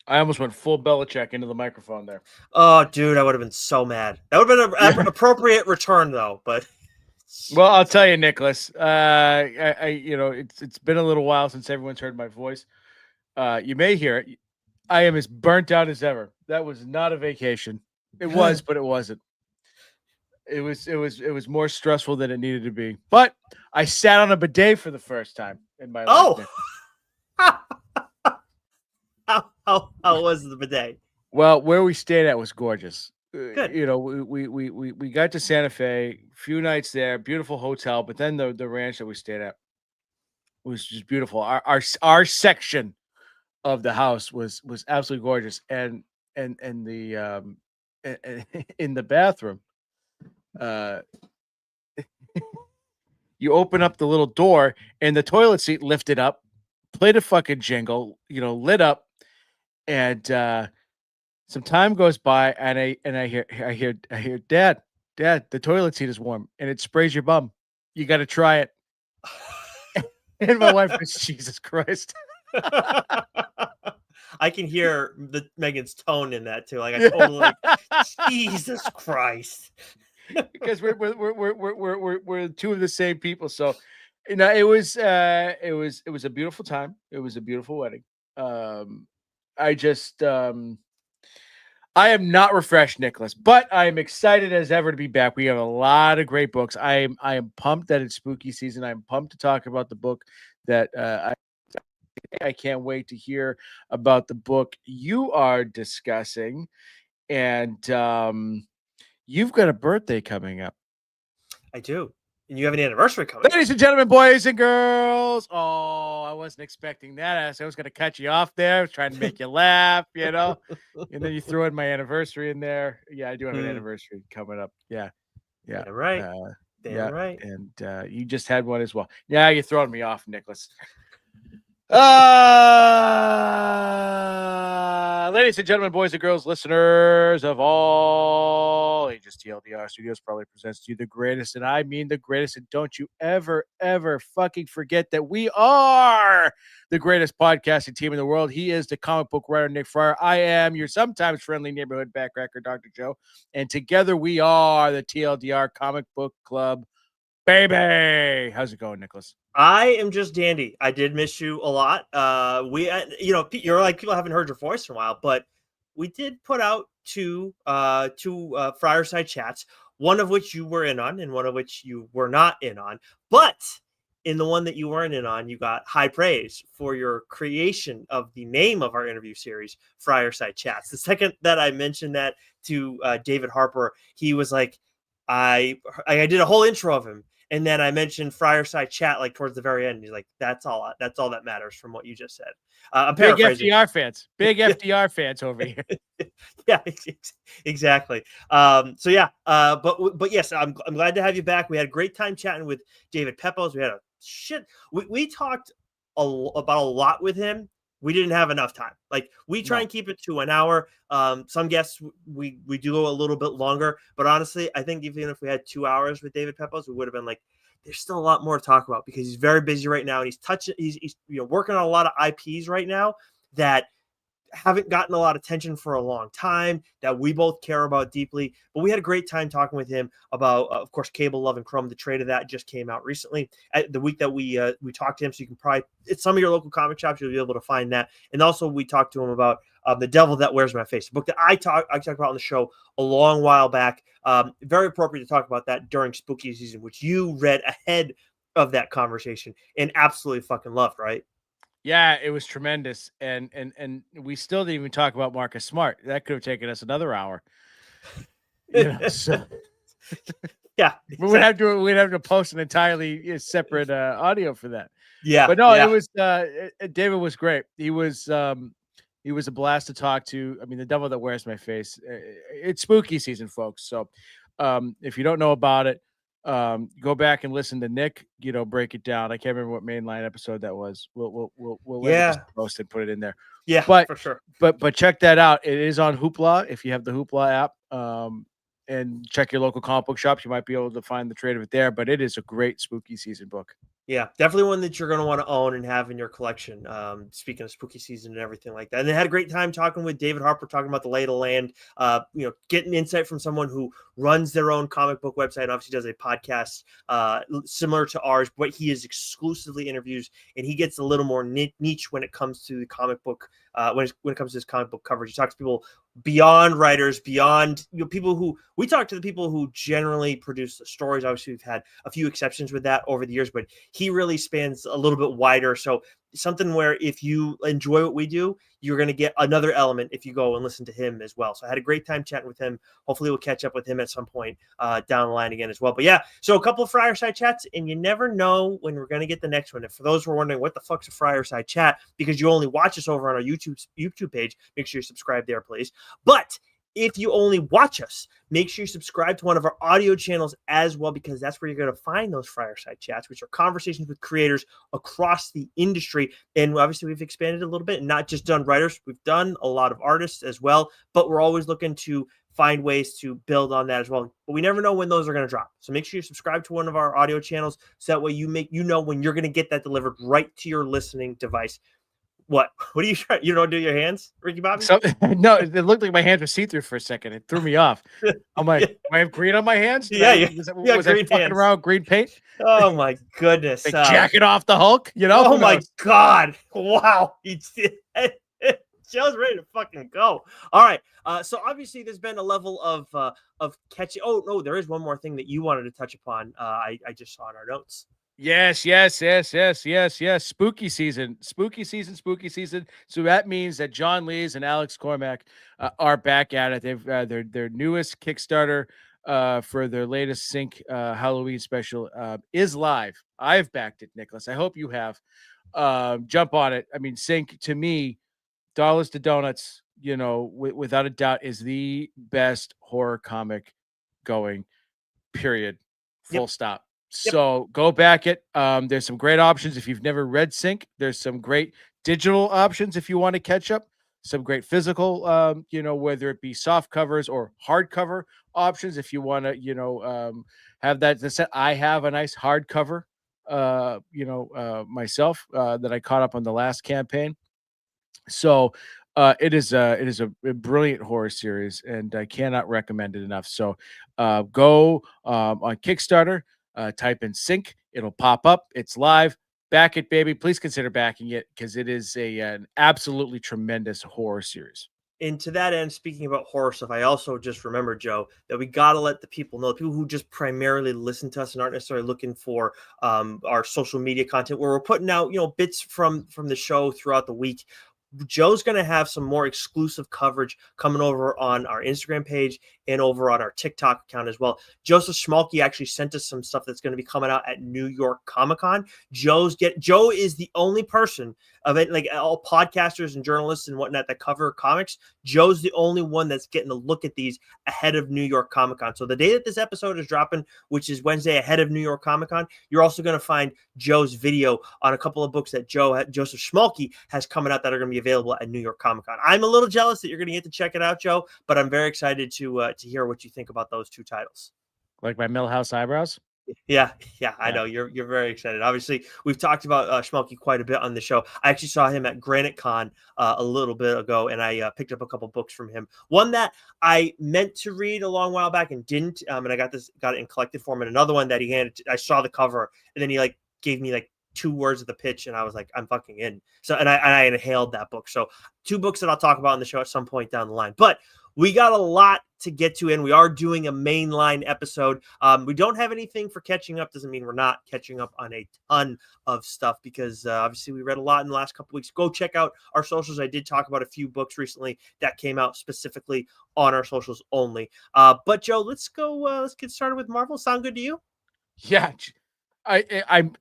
I almost went full Belichick into the microphone there. Oh, dude, I would have been so mad. That would have been an appropriate return, though. But well, I'll tell you, Nicholas. It's been a little while since everyone's heard my voice. You may hear it. I am as burnt out as ever. That was not a vacation. It was, but it wasn't. It was more stressful than it needed to be. But I sat on a bidet for the first time in my life. How was the bidet? Well, where we stayed at was gorgeous. Good. We got to Santa Fe, few nights there, beautiful hotel, but then the ranch that we stayed at was just beautiful. Our section of the house was absolutely gorgeous, and the in the bathroom, you open up the little door and the toilet seat lifted up, played a fucking jingle, lit up, and some time goes by, and I hear, Dad, the toilet seat is warm, and it sprays your bum. You got to try it. And my wife goes, Jesus Christ. I can hear Megan's tone in that too. Like I totally, Jesus Christ. Because we're two of the same people, so it was a beautiful time. It was a beautiful wedding. I am not refreshed, Nicholas, but I am excited as ever to be back. We have a lot of great books. I am pumped that it's spooky season. I'm pumped to talk about the book that I can't wait to hear about the book you are discussing. And you've got a birthday coming up. I do. And you have an anniversary coming up. Ladies and gentlemen, boys and girls. Oh, I wasn't expecting that. I was going to cut you off there. I was trying to make you laugh, and then you threw in my anniversary in there. Yeah, I do have an anniversary coming up. Yeah. Damn right. Damn right. And you just had one as well. Yeah, you're throwing me off, Nicholas. Ladies and gentlemen, boys and girls, listeners of all ages, TLDR Studios probably presents to you the greatest, and I mean the greatest. And don't you ever fucking forget that we are the greatest podcasting team in the world. He is the comic book writer, Nick Fryer. I am your sometimes friendly neighborhood backcracker, Dr. Joe. And together we are the TLDR Comic Book Club. Baby, how's it going, Nicholas? I am just dandy. I did miss you a lot. You're like, people haven't heard your voice in a while, but we did put out two Fireside chats, one of which you were in on and one of which you were not in on. But in the one that you weren't in on, you got high praise for your creation of the name of our interview series, Fireside Chats. The second that I mentioned that to David Harper, he was like, I did a whole intro of him. And then I mentioned Fireside Chat like towards the very end. He's like, "That's all that matters from what you just said." I'm big FDR fans, big FDR fans over here. Yeah, exactly. But yes, I'm glad to have you back. We had a great time chatting with David Pepos. We had we talked about a lot with him. We didn't have enough time. Like we try and keep it to an hour. Some guests we do go a little bit longer, but honestly, I think even if we had 2 hours with David Pepos, we would have been like, there's still a lot more to talk about because he's very busy right now and he's working on a lot of IPs right now that haven't gotten a lot of attention for a long time that we both care about deeply. But we had a great time talking with him about, of course, Cable, Love, and Chrome. The trade of that just came out recently. The week that we talked to him, so you can probably, at some of your local comic shops, you'll be able to find that. And also we talked to him about The Devil That Wears My Face, a book that I talked about on the show a long while back. Very appropriate to talk about that during spooky season, which you read ahead of that conversation and absolutely fucking loved, right? Yeah, it was tremendous, and we still didn't even talk about Marcus Smart. That could have taken us another hour. So yeah, exactly. we'd have to post an entirely separate audio for that. Yeah, but no, it was David was great. He was a blast to talk to. I mean, The Devil That Wears My Face. It's spooky season, folks. So if you don't know about it, go back and listen to Nick, break it down. I can't remember what mainline episode that was. We'll post and put it in there. Yeah, but for sure. But check that out. It is on Hoopla. If you have the Hoopla app, and check your local comic book shops, you might be able to find the trade of it there. But it is a great spooky season book. Yeah, definitely one that you're going to want to own and have in your collection. Speaking of spooky season and everything like that, and they had a great time talking with David Harper, talking about the lay of the land. Getting insight from someone who runs their own comic book website. Obviously, does a podcast similar to ours, but he is exclusively interviews, and he gets a little more niche when it comes to the comic book. When it comes to his comic book coverage, he talks to people beyond writers, beyond people who we talk to the people who generally produce the stories. Obviously, we've had a few exceptions with that over the years, but he really spans a little bit wider. So something where if you enjoy what we do, you're going to get another element if you go and listen to him as well. So I had a great time chatting with him. Hopefully we'll catch up with him at some point down the line again as well. But yeah, so a couple of fireside chats, and you never know when we're going to get the next one. And for those who are wondering what the fuck's a fireside chat, because you only watch us over on our YouTube page, make sure you subscribe there, please. But if you only watch us, make sure you subscribe to one of our audio channels as well, because that's where you're going to find those fireside chats, which are conversations with creators across the industry. And obviously, we've expanded a little bit, and not just done writers. We've done a lot of artists as well, but we're always looking to find ways to build on that as well. But we never know when those are going to drop. So make sure you subscribe to one of our audio channels, so that way you know when you're going to get that delivered right to your listening device. What are you trying? You don't do your hands, Ricky Bobby? So no, it looked like my hands were see-through for a second. It threw me off. I'm like, do I have green on my hands? Did Yeah, I yeah, was I green fucking hands. around green paint? Oh my goodness! Like jacket off the Hulk? You know? Oh Who my knows? God! Wow, Joe's ready to fucking go. All right. So obviously, there's been a level of catching. Oh no, there is one more thing that you wanted to touch upon. I just saw in our notes. Yes. Spooky season. So that means that John Lees and Alex Cormack are back at it. They've their newest Kickstarter for their latest Sync Halloween special is live. I've backed it, Nicholas. I hope you have. Jump on it. I mean, Sync to me, dollars to donuts. Without a doubt, is the best horror comic going. Period. Full Yep. stop. Yep. So go back it. There's some great options if you've never read Sync. There's some great digital options if you want to catch up. Some great physical, whether it be soft covers or hardcover options if you want to, have that. I have a nice hardcover, myself that I caught up on the last campaign. So it is a brilliant horror series, and I cannot recommend it enough. So go on Kickstarter, type in Sync, it'll pop up. It's live. Back it, baby. Please consider backing it because it is an absolutely tremendous horror series. And to that end, speaking about horror stuff, I also just remembered, Joe, that we got to let the people know, the people who just primarily listen to us and aren't necessarily looking for our social media content, where we're putting out, bits from the show throughout the week. Joe's going to have some more exclusive coverage coming over on our Instagram page and over on our TikTok account as well. Joseph Schmalke actually sent us some stuff that's going to be coming out at New York Comic Con. Joe is the only person of it, like all podcasters and journalists and whatnot that cover comics. Joe's the only one that's getting a look at these ahead of New York Comic Con. So the day that this episode is dropping, which is Wednesday ahead of New York Comic Con, you're also going to find Joe's video on a couple of books that Joseph Schmalke has coming out that are going to be available at New York Comic Con. I'm a little jealous that you're going to get to check it out, Joe, but I'm very excited to hear what you think about those two titles. Like my Millhouse eyebrows. Yeah, I know you're very excited. Obviously, we've talked about Schmalke quite a bit on the show. I actually saw him at Granite Con a little bit ago, and I picked up a couple books from him. One that I meant to read a long while back and didn't, and I got it in collected form. And another one that he handed. I saw the cover, and then he gave me 2 words of the pitch, and I was like, I'm fucking in. So, and I inhaled that book. So, 2 books that I'll talk about on the show at some point down the line. But we got a lot to get to, and we are doing a mainline episode. We don't have anything for catching up. Doesn't mean we're not catching up on a ton of stuff, because obviously we read a lot in the last couple weeks. Go check out our socials. I did talk about a few books recently that came out specifically on our socials only. But Joe, let's go. Let's get started with Marvel. Sound good to you? Yeah. I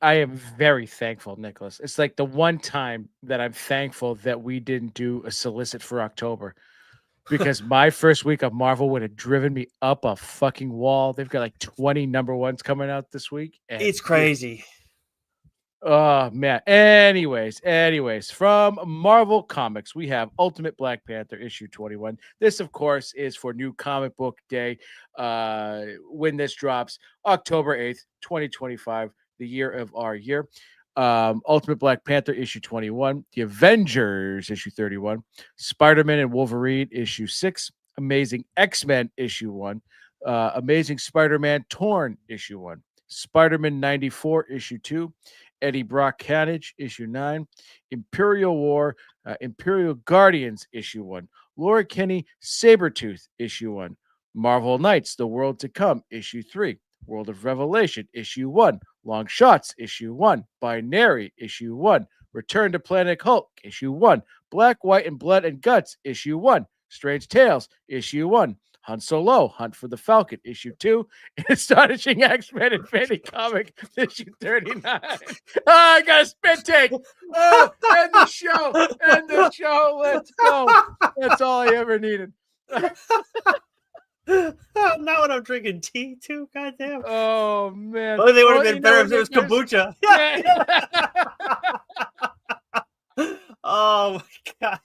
am very thankful, Nicholas. It's like the one time that I'm thankful that we didn't do a solicit for October, because my first week of Marvel would have driven me up a fucking wall. They've got 20 number ones coming out this week, and It's crazy. oh man. Anyways, from Marvel Comics, we have Ultimate Black Panther issue 21. This, of course, is for New Comic Book Day. When this drops, October 8th, 2025. the year of our year. Ultimate Black Panther issue 21, The Avengers issue 31, Spider-Man and Wolverine issue 6, Amazing X-Men issue 1, Amazing Spider-Man Torn issue 1, Spider-Man 94 issue 2, Eddie Brock Carnage issue 9, Imperial War, Imperial Guardians issue 1, Laura Kinney Sabretooth issue 1, Marvel Knights The World to Come issue 3, World of Revelation issue 1, Long Shots issue 1, Binary issue 1, Return to Planet Hulk issue 1, Black, White, and Blood and Guts issue 1, Strange Tales issue 1, Han Solo, Hunt for the Falcon, issue 2, Astonishing X-Men Infinity Comic, issue 39. Oh, I got a spit take. Oh, end the show. End the show. Let's go. That's all I ever needed. Not when I'm drinking tea, too. Goddamn. Oh, man. Only thing would have been better if it was kombucha. Oh, my God.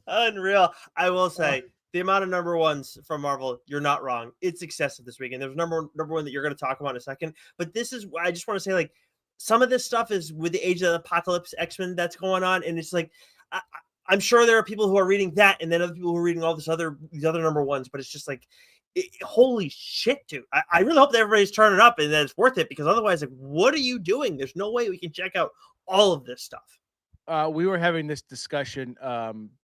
Unreal. I will say, the amount of number ones from Marvel, you're not wrong. It's excessive this week. And there's number one that you're going to talk about in a second. But this is, I just want to say, like, some of this stuff is with the Age of the Apocalypse X-Men that's going on. And it's like, I'm sure there are people who are reading that and then other people who are reading all these other number ones. But it's just like, holy shit, dude. I really hope that everybody's turning up and that it's worth it, because otherwise, like, what are you doing? There's no way we can check out all of this stuff. We were having this discussion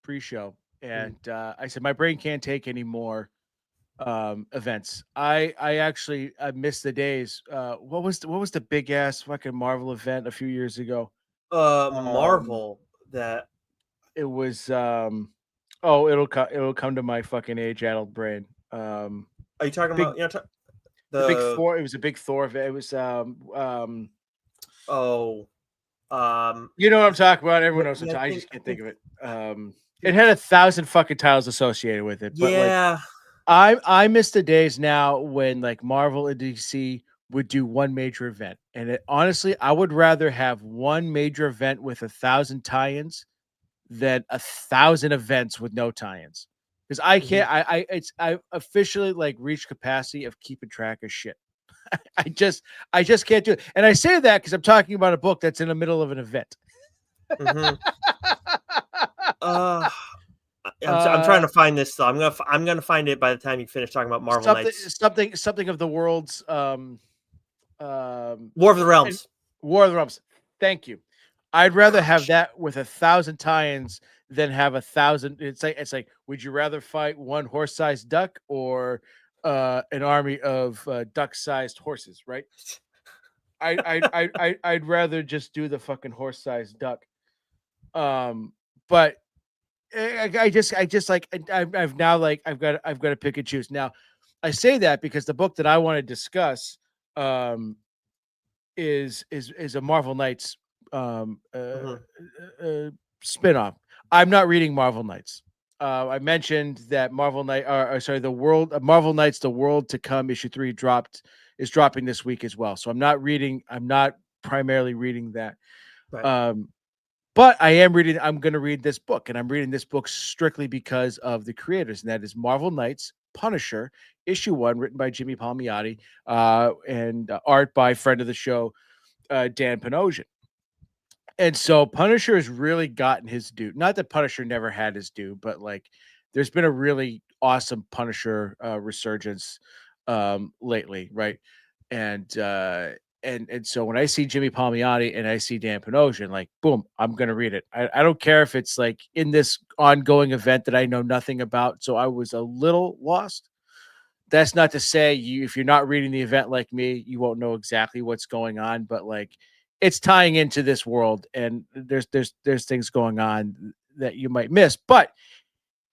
pre-show, and I said my brain can't take any more events. I actually missed the days. What was the big ass fucking Marvel event a few years ago? Marvel that it was. It'll come to my fucking age-addled brain. Are you talking about? The big Thor. It was a big Thor event. It was you know what I'm talking about. Everyone knows. I just can't think of it. It had 1,000 fucking titles associated with it. But yeah, I miss the days now when like Marvel and DC would do one major event, and honestly, I would rather have one major event with 1,000 tie-ins than 1,000 events with no tie-ins. Because I can't. I officially like reached capacity of keeping track of shit. I just can't do it. And I say that because I'm talking about a book that's in the middle of an event. I'm trying to find this though. I'm gonna find it by the time you finish talking about Marvel Knights. Something of the world's War of the Realms. War of the Realms. Thank you. I'd rather have that with 1,000 tie-ins than have 1,000. It's like, would you rather fight one horse-sized duck or an army of duck-sized horses? Right. I'd rather just do the fucking horse-sized duck. But I've now like I've got to pick and choose. Now, I say that because the book that I want to discuss is a Marvel Knights spinoff. I'm not reading Marvel Knights. I mentioned that Marvel Knights The World to Come issue 3 is dropping this week as well. So I'm not primarily reading that. Right. But I'm going to read this book, and I'm reading this book strictly because of the creators, and that is Marvel Knights Punisher, issue 1, written by Jimmy Palmiotti, and art by friend of the show, Dan Panosian. And so Punisher has really gotten his due. Not that Punisher never had his due, but like there's been a really awesome Punisher resurgence lately, right? And so when I see Jimmy Palmiotti and I see Dan Panosian, like, boom, I'm going to read it. I don't care if it's like in this ongoing event that I know nothing about. So I was a little lost. That's not to say if you're not reading the event like me, you won't know exactly what's going on, but like it's tying into this world and there's things going on that you might miss. But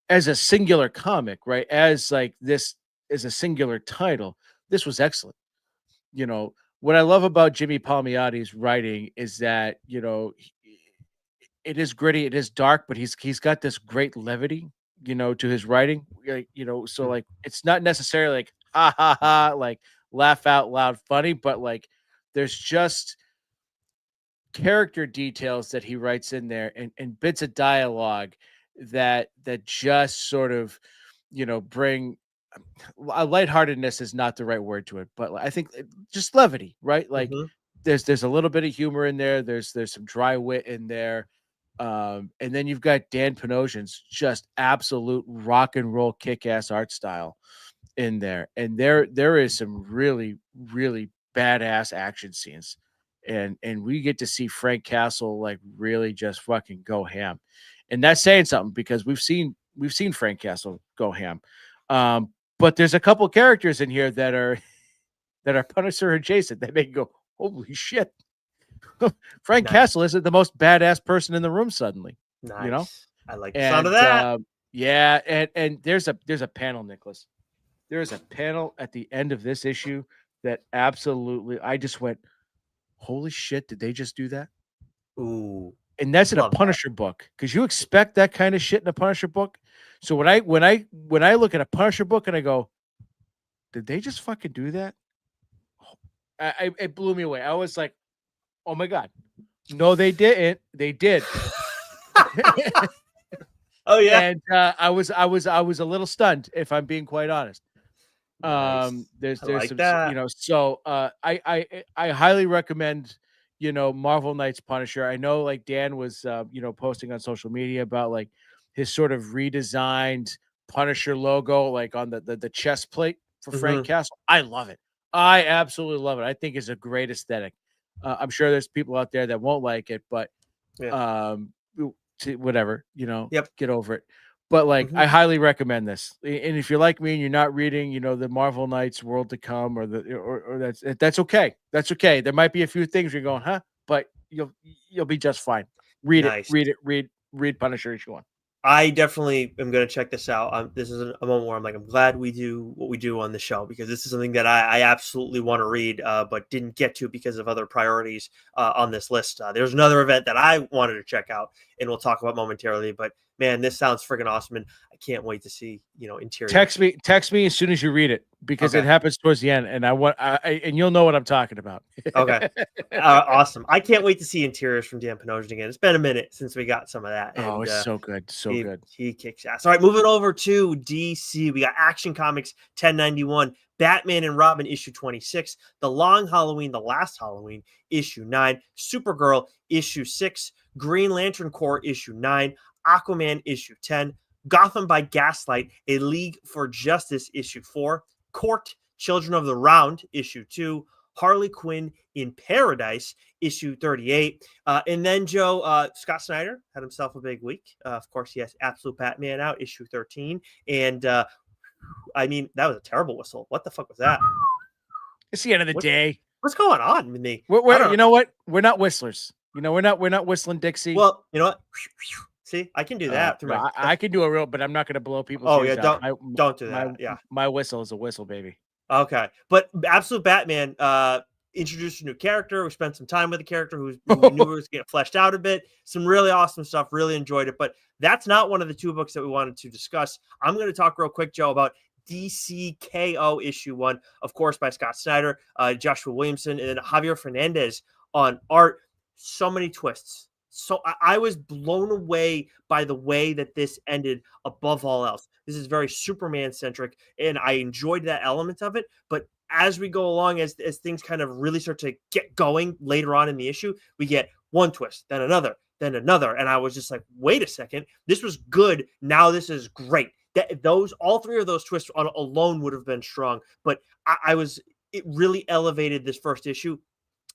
as a singular comic, right? As like this is a singular title, this was excellent. You know, what I love about Jimmy Palmiotti's writing is that, you know, it is gritty, it is dark, but he's got this great levity, you know, to his writing. You know, so like it's not necessarily like ha ha ha, like laugh out loud funny, but like there's just character details that he writes in there and bits of dialogue that just sort of, you know, bring a lightheartedness is not the right word to it, but I think just levity, right? Like there's a little bit of humor in there. There's some dry wit in there. And then you've got Dan Panosian's just absolute rock and roll kick-ass art style in there. And there is some really, really badass action scenes. And we get to see Frank Castle like really just fucking go ham. And that's saying something because we've seen Frank Castle go ham. But there's a couple characters in here that are Punisher adjacent that make you go, holy shit. Frank Castle isn't the most badass person in the room suddenly. Nice. You know? I like the sound of that. Yeah, and there's a panel, Nicholas. There is a panel at the end of this issue that absolutely I just went, holy shit, did they just do that? Ooh. And that's in a Punisher book. Because you expect that kind of shit in a Punisher book. So when I look at a Punisher book and I go, did they just fucking do that? It blew me away. I was like, oh my God. No, they didn't. They did. Oh yeah. And I was a little stunned, if I'm being quite honest. Nice. There's like some, that. so I highly recommend, Marvel Knights Punisher. I know like Dan was posting on social media about like his sort of redesigned Punisher logo, like on the chest plate for Frank Castle. I love it. I absolutely love it. I think it's a great aesthetic. I'm sure there's people out there that won't like it, but whatever, get over it. But like, I highly recommend this. And if you're like me and you're not reading, the Marvel Knights World to Come or that's okay. That's okay. There might be a few things you're going, huh? But you'll be just fine. Read Punisher issue 1. I definitely am going to check this out. This is a moment where I'm like, I'm glad we do what we do on the show because this is something that I absolutely want to read, but didn't get to because of other priorities on this list. There's another event that I wanted to check out, and we'll talk about momentarily. But man, this sounds freaking awesome, and I can't wait to see interior. Text me as soon as you read it because it happens towards the end, and and you'll know what I'm talking about. Okay, awesome. I can't wait to see interiors from Dan Panosian again. It's been a minute since we got some of that. And, it's so good, good. He kicks ass. All right, moving over to DC, we got Action Comics 1091, Batman and Robin issue 26, The Long Halloween, The Last Halloween issue 9, Supergirl issue 6, Green Lantern Corps issue 9, Aquaman issue 10, Gotham by Gaslight, A League for Justice issue 4, Court, Children of the Round issue 2, Harley Quinn in Paradise issue 38. And then Joe, Scott Snyder had himself a big week. Of course, he has Absolute Batman out issue 13. And I mean, that was a terrible whistle. What the fuck was that? It's the end of the day. What's going on with me? You know what? We're not whistlers. We're not whistling Dixie. Well, you know what? See, I can do that. I can do a real, but I'm not going to blow people's ears out. Don't do that. My whistle is a whistle, baby. Okay, but Absolute Batman introduced a new character. We spent some time with the character who we knew was getting fleshed out a bit. Some really awesome stuff. Really enjoyed it. But that's not one of the two books that we wanted to discuss. I'm going to talk real quick, Joe, about DCKO issue 1, of course, by Scott Snyder, Joshua Williamson, and then Javier Fernandez on art. So many twists. So I was blown away by the way that this ended above all else. This is very Superman-centric, and I enjoyed that element of it. But as we go along, as things kind of really start to get going later on in the issue, we get one twist, then another. And I was just like, wait a second. This was good. Now this is great. All three of those twists alone would have been strong. But it really elevated this first issue.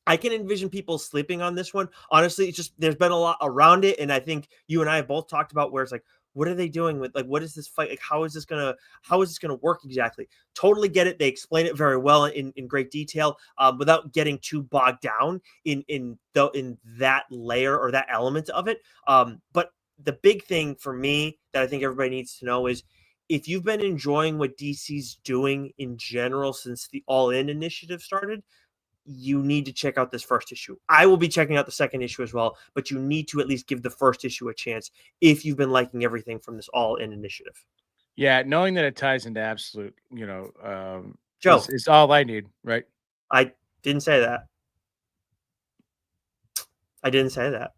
I can envision people sleeping on this one. Honestly, it's just there's been a lot around it, and I think you and I have both talked about where it's like, what are they doing with what is this fight? Like, how is this gonna work exactly? Totally get it. They explain it very well in great detail, without getting too bogged down in that layer or that element of it. But the big thing for me that I think everybody needs to know is if you've been enjoying what DC's doing in general since the All In initiative started, you need to check out this first issue. I will be checking out the second issue as well, but you need to at least give the first issue a chance if you've been liking everything from this All-In initiative. Yeah, knowing that it ties into Absolute, Joe, is all I need, right? I didn't say that. I didn't say that.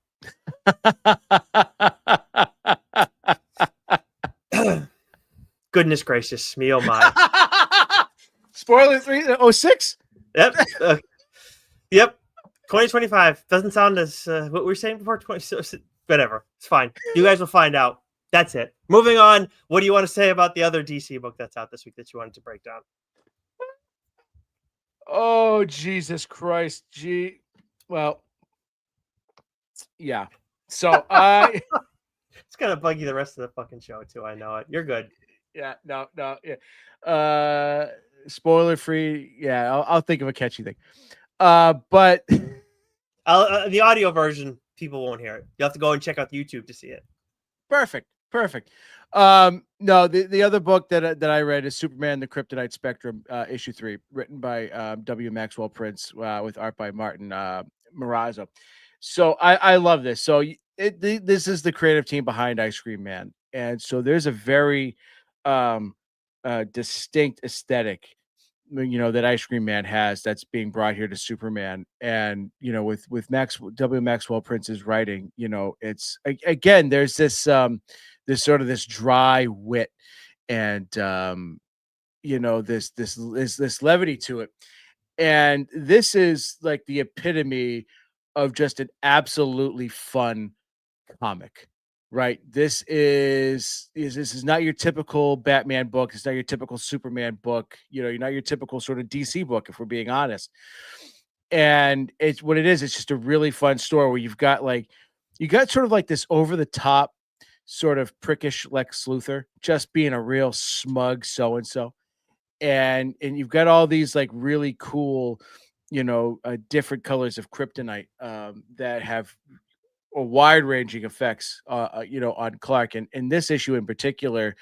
Goodness gracious, me oh my. Spoiler 306? Yep. Yep. 2025 doesn't sound as what we were saying before. Whatever, it's fine. You guys will find out. That's it. Moving on. What do you want to say about the other DC book that's out this week that you wanted to break down? Oh, Jesus Christ. Well, yeah. So I It's gonna bug you the rest of the fucking show too. I know it. You're good. yeah, no, yeah. Spoiler free. Yeah, I'll think of a catchy thing. But The audio version, people won't hear it. You have to go and check out YouTube to see it. perfect. No, the other book that I read is Superman: The Kryptonite Spectrum, issue 3, written by W. Maxwell Prince, with art by Martin Marazzo. So I love this. So this is the creative team behind Ice Cream Man, and so there's a very um, distinct aesthetic, that Ice Cream Man has, that's being brought here to Superman. And with Maxwell Prince's writing, it's again, there's this sort of this dry wit, and this levity to it. And this is like the epitome of just an absolutely fun comic, right? This is not your typical Batman book. It's not your typical Superman book. You're not your typical sort of DC book, if we're being honest. And it's what it is. It's just a really fun story where you got sort of like this over the top sort of prickish Lex Luthor, just being a real smug so and so, and you've got all these like really cool, different colors of kryptonite that have wide-ranging effects, on Clark. And this issue in particular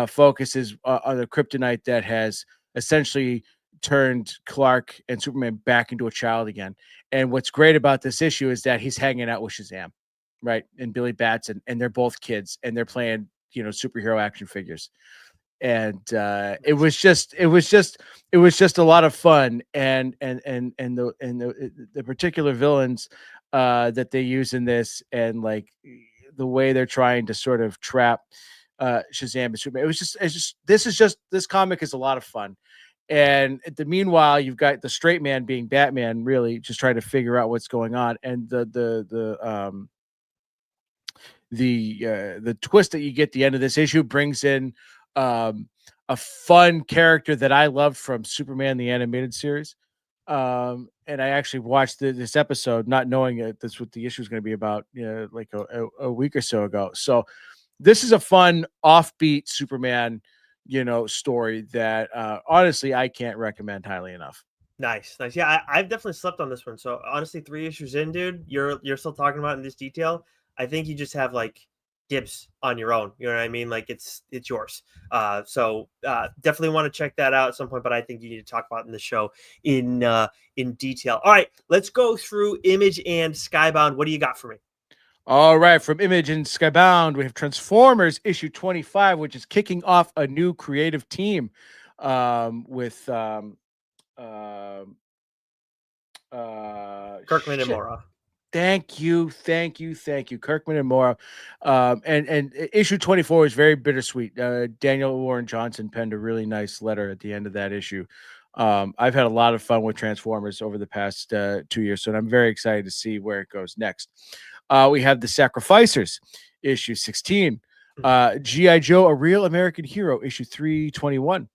focuses on the kryptonite that has essentially turned Clark and Superman back into a child again. And what's great about this issue is that he's hanging out with Shazam, right, and Billy Batson, and they're both kids, and they're playing, superhero action figures. And it was just a lot of fun. And the particular villains that they use in this, and like the way they're trying to sort of trap Shazam and Superman. This comic is a lot of fun. And at the meanwhile, you've got the straight man being Batman, really just trying to figure out what's going on. And the twist that you get at the end of this issue brings in a fun character that I loved from Superman the animated series. And I actually watched this episode not knowing that that's what the issue is going to be about, like a week or so ago. So this is a fun offbeat Superman, story that honestly I can't recommend highly enough. Nice. Yeah, I've definitely slept on this one. So honestly, 3 issues in, dude, you're still talking about in this detail. I think you just have like dibs on your own. You know what I mean? Like it's yours. So definitely want to check that out at some point. But I think you need to talk about it in the show in detail. All right, let's go through Image and Skybound. What do you got for me? All right, from Image and Skybound, we have Transformers issue 25, which is kicking off a new creative team with Kirkman and shit. Mora. Thank you. Kirkman and Mora. And issue 24 is very bittersweet. Daniel Warren Johnson penned a really nice letter at the end of that issue. I've had a lot of fun with Transformers over the past 2 years, so I'm very excited to see where it goes next. We have the Sacrificers, issue 16. G.I. Joe, A Real American Hero, issue 321.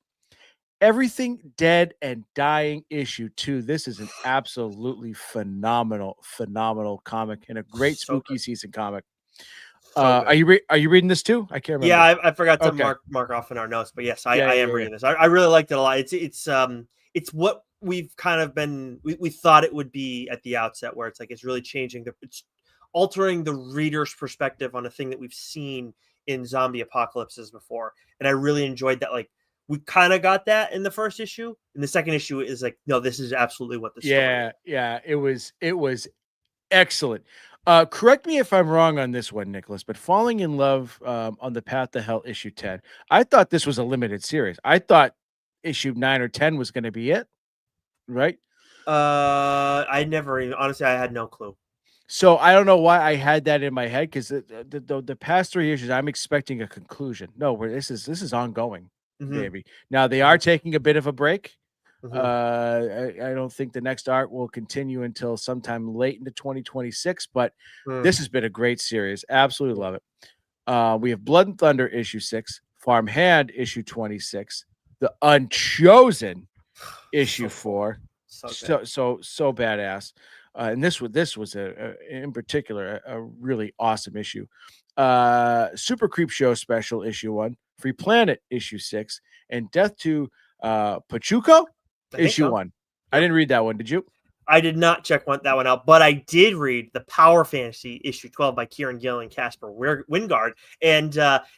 Everything Dead and Dying, issue 2. This is an absolutely phenomenal comic, and a great spooky season comic. Are you reading this too? I can't remember. Yeah, I forgot to mark off in our notes, but yes, I am reading this. I really liked it a lot. It's what we've kind of been we thought it would be at the outset, where it's like it's really changing it's altering the reader's perspective on a thing that we've seen in zombie apocalypses before. And I really enjoyed that. Like, we kind of got that in the first issue, and the second issue is like, no, this is absolutely what the story is. It was excellent. Correct me if I'm wrong on this one, Nicholas, but Falling in Love on the Path to Hell, issue 10. I thought this was a limited series. I thought issue 9 or 10 was going to be it, right? I never even, honestly, I had no clue. So I don't know why I had that in my head, because the past 3 issues, I'm expecting a conclusion. No, this is ongoing, baby. Now they are taking a bit of a break, Mhm. I don't think the next arc will continue until sometime late into 2026, but Mm. this has been a great series. Absolutely love it. We have Blood and Thunder issue 6, Farmhand issue 26, The Unchosen issue So cool. 4. So good. So badass. And this was in particular a really awesome issue. Super Creep Show special issue 1, Free Planet issue 6, and Death to Pachuco I think issue so. 1. I Yep. didn't read that one. Did you? I did not check that one out, but I did read the Power Fantasy issue 12 by Kieran Gillen and Casper Wingard. And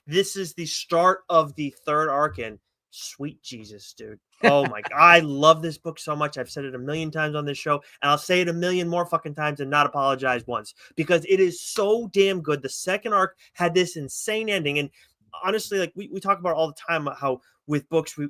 this is the start of the third arc. And sweet Jesus, dude. Oh my God. I love this book so much. I've said it a million times on this show, and I'll say it a million more fucking times and not apologize once because it is so damn good. The second arc had this insane ending. And honestly, like we talk about all the time how with books we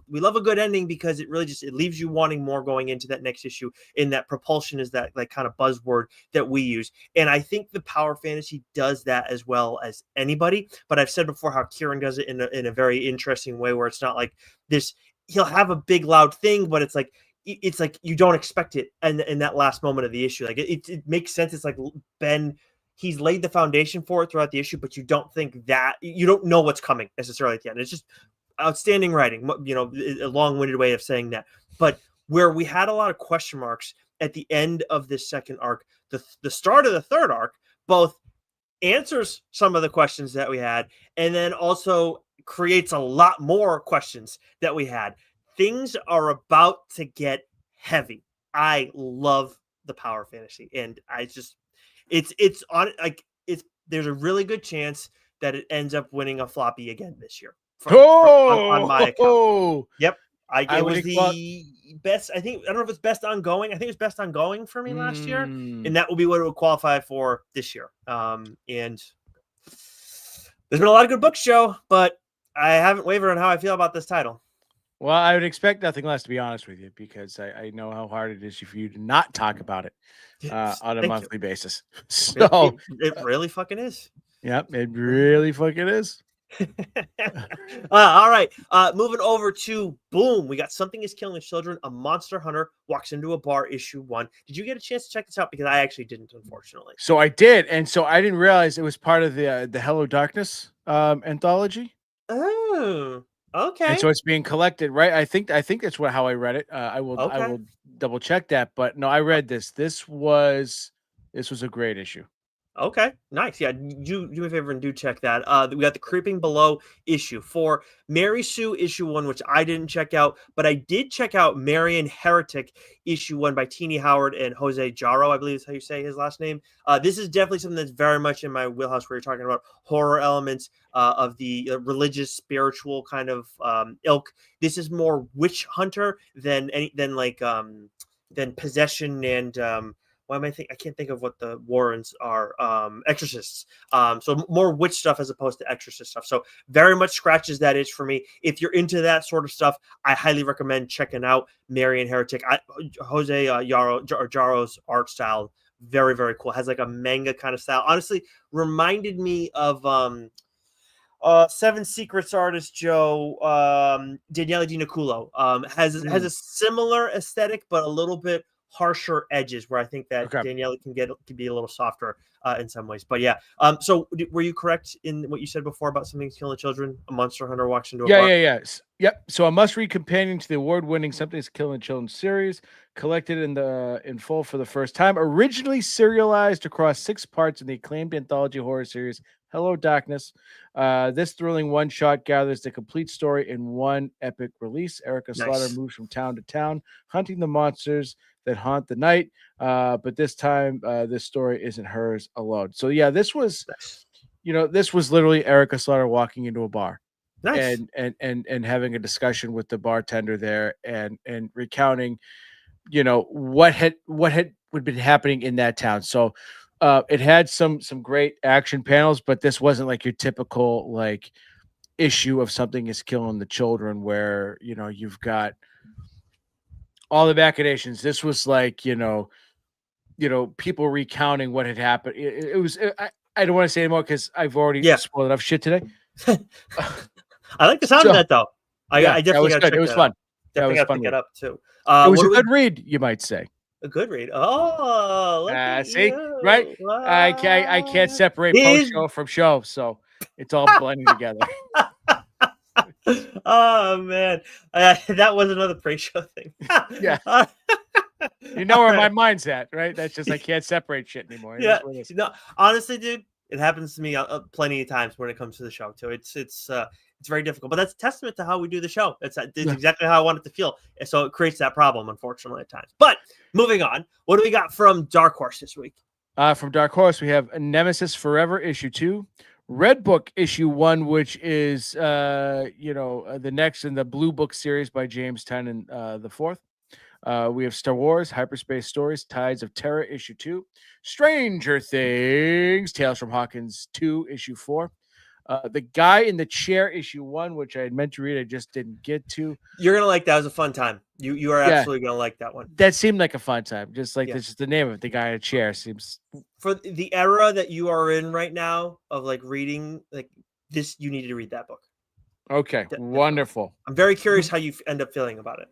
love a good ending because it really just it leaves you wanting more going into that next issue, in that propulsion is that like kind of buzzword that we use. And I think the Power Fantasy does that as well as anybody. But I've said before how Kieran does it in a very interesting way where it's not like this, he'll have a big loud thing, but it's like you don't expect it in that last moment of the issue. Like it makes sense. It's like Ben, he's laid the foundation for it throughout the issue, but you don't know what's coming necessarily at the end. It's just outstanding writing, a long-winded way of saying that. But where we had a lot of question marks at the end of this second arc, the start of the third arc both answers some of the questions that we had, and then also creates a lot more questions that we had. Things are about to get heavy. I love the Power Fantasy, and I just it's on like it's there's a really good chance that it ends up winning a floppy again this year on my account. Oh, Yep. I It would was call it. the best. I think I don't know if it's best ongoing. I think it's best ongoing for me last year, Mm. and that will be what it would qualify for this year. And there's been a lot of good books, Joe, but I haven't wavered on how I feel about this title. Well, I would expect nothing less, to be honest with you, because I know how hard it is for you to not talk about it on a Thank you. monthly basis. It, it, So, it really fucking is. yep, it really fucking is. All right. Moving over to Boom. We got Something is Killing the Children. A monster hunter walks into a bar, issue 1. Did you get a chance to check this out? Because I actually didn't, unfortunately. So I did, and so I didn't realize it was part of the Hello Darkness anthology. Oh, And okay. so it's being collected, right? I think that's how I read it. I Okay. will double check that, but no, I read this. This was a great issue. Okay, nice. Yeah, do me a favor and do check that. We got the Creeping Below issue 4, Mary Sue issue 1, which I didn't check out, but I did check out Marian Heretic issue 1 by Teeny Howard and Jose Jarro, I believe is how you say his last name. This is definitely something that's very much in my wheelhouse, where you're talking about horror elements of the religious, spiritual kind of ilk. This is more witch hunter than possession and why am I think I can't think of what the Warrens are, exorcists. So more witch stuff as opposed to exorcist stuff. So very much scratches that itch for me. If you're into that sort of stuff, I highly recommend checking out Marian Heretic. Jose Jarro's art style, very, very cool. Has like a manga kind of style. Honestly, reminded me of Seven Secrets artist Joe, Daniele Di Niculo, has a similar aesthetic, but a little bit harsher edges, where I think that Okay. Daniele can be a little softer in some ways. But yeah, so were you correct in what you said before about Something Killing the Children? A monster hunter walks into a bar. Yeah. Yep. So a must-read companion to the award-winning Something's Killing Children series, collected in full for the first time. Originally serialized across 6 parts in the acclaimed anthology horror series Hello Darkness. This thrilling one-shot gathers the complete story in one epic release. Erica Slaughter Nice. moves from town to town, hunting the monsters that haunt the night. But this time, this story isn't hers alone. So yeah, this was literally Erica Slaughter walking into a bar Nice. and having a discussion with the bartender there and recounting what had been happening in that town. So it had some great action panels, but this wasn't like your typical like issue of Something is Killing the Children, where you've got all the machinations. This was like people recounting what had happened. It was I don't want to say anymore because I've already Yeah. spoiled enough shit today. I like the sound of that though. I Yeah, that definitely was got to good. check It was that fun. out. Definitely was got to fun pick it read. up too. It was What a do we? good read, you might say. A good read. Oh, look at See, right? you! I can't separate post He's show from show, so it's all blending together. oh man, that was another pre-show thing. Yeah. Uh, You know all where my right. mind's at, right? That's just I can't separate shit anymore. It Yeah, is what it is. no, honestly, dude, it happens to me plenty of times when it comes to the show too. It's very difficult, but that's a testament to how we do the show. It's Yeah. exactly how I want it to feel, and so it creates that problem, unfortunately, at times. But moving on, what do we got from Dark Horse this week? From Dark Horse, we have Nemesis Forever issue 2, Red Book issue 1, which is the next in the Blue Book series by James Tynion, the fourth. We have Star Wars Hyperspace Stories Tides of Terror issue 2, Stranger Things Tales from Hawkins 2 issue 4. The Guy in the Chair issue 1, which I had meant to read, I just didn't get to. You're gonna like that. It was a fun time. You are Yeah, absolutely gonna like that one. that seemed like a fun time. Just like Yeah. this is the name of it. The Guy in a Chair seems For the era that you are in right now of like reading like this, you need to read that book. okay. Definitely. Wonderful. I'm very curious how you end up feeling about it.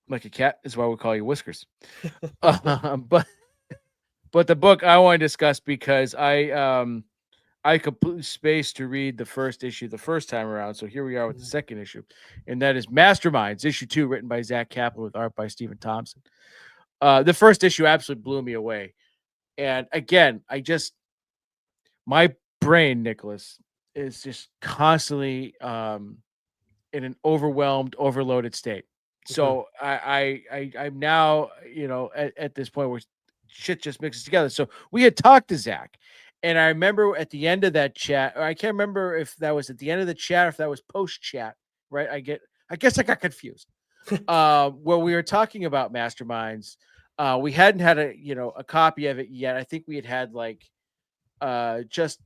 Like a cat is why we call you Whiskers. But the book I want to discuss because I completely spaced to read the first issue the first time around. So here we are with the second issue, and that is Masterminds issue 2, written by Zach Kaplan with art by Stephen Thompson. The first issue absolutely blew me away, and again, my brain, Nicholas, is just constantly in an overloaded state. So I'm now, at this point where shit just mixes together. So we had talked to Zach, and I remember at the end of that chat, or I can't remember if that was at the end of the chat or if that was post chat, right? I guess I got confused. Where we were talking about Masterminds. We hadn't had a copy of it yet. I think we had like just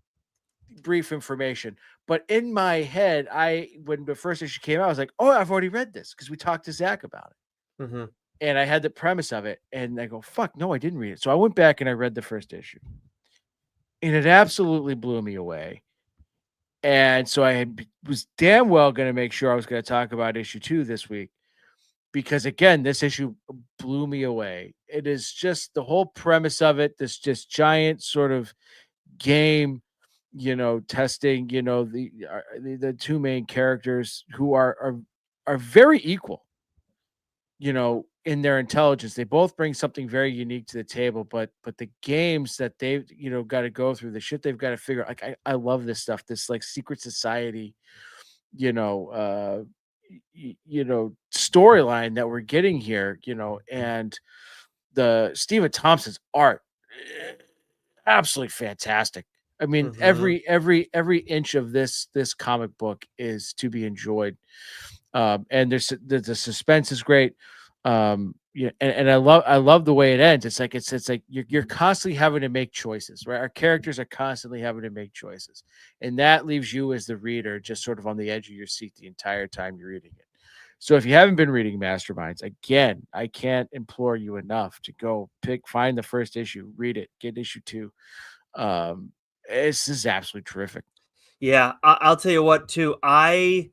brief information. But in my head, when the first issue came out, I was like, "Oh, I've already read this," because we talked to Zach about it, and I had the premise of it, and I go, "Fuck, no, I didn't read it." So I went back and I read the first issue, and it absolutely blew me away. And so was damn well going to make sure I was going to talk about issue 2 this week, because again, this issue blew me away. It is just the whole premise of it. This just giant sort of game, testing, the two main characters who are very equal, in their intelligence. They both bring something very unique to the table, but the games that they've, got to go through, the shit they've got to figure out. Like I love this stuff, this like secret society, storyline that we're getting here, and the Stephen Thompson's art, absolutely fantastic. I mean, every inch of this comic book is to be enjoyed, and the suspense is great. And I love the way it ends. It's like you're constantly having to make choices, right? Our characters are constantly having to make choices, and that leaves you as the reader just sort of on the edge of your seat the entire time you're reading it. So if you haven't been reading Masterminds, again, I can't implore you enough to go find the first issue, read it, get issue 2. This is absolutely terrific. Yeah, I'll tell you what too. I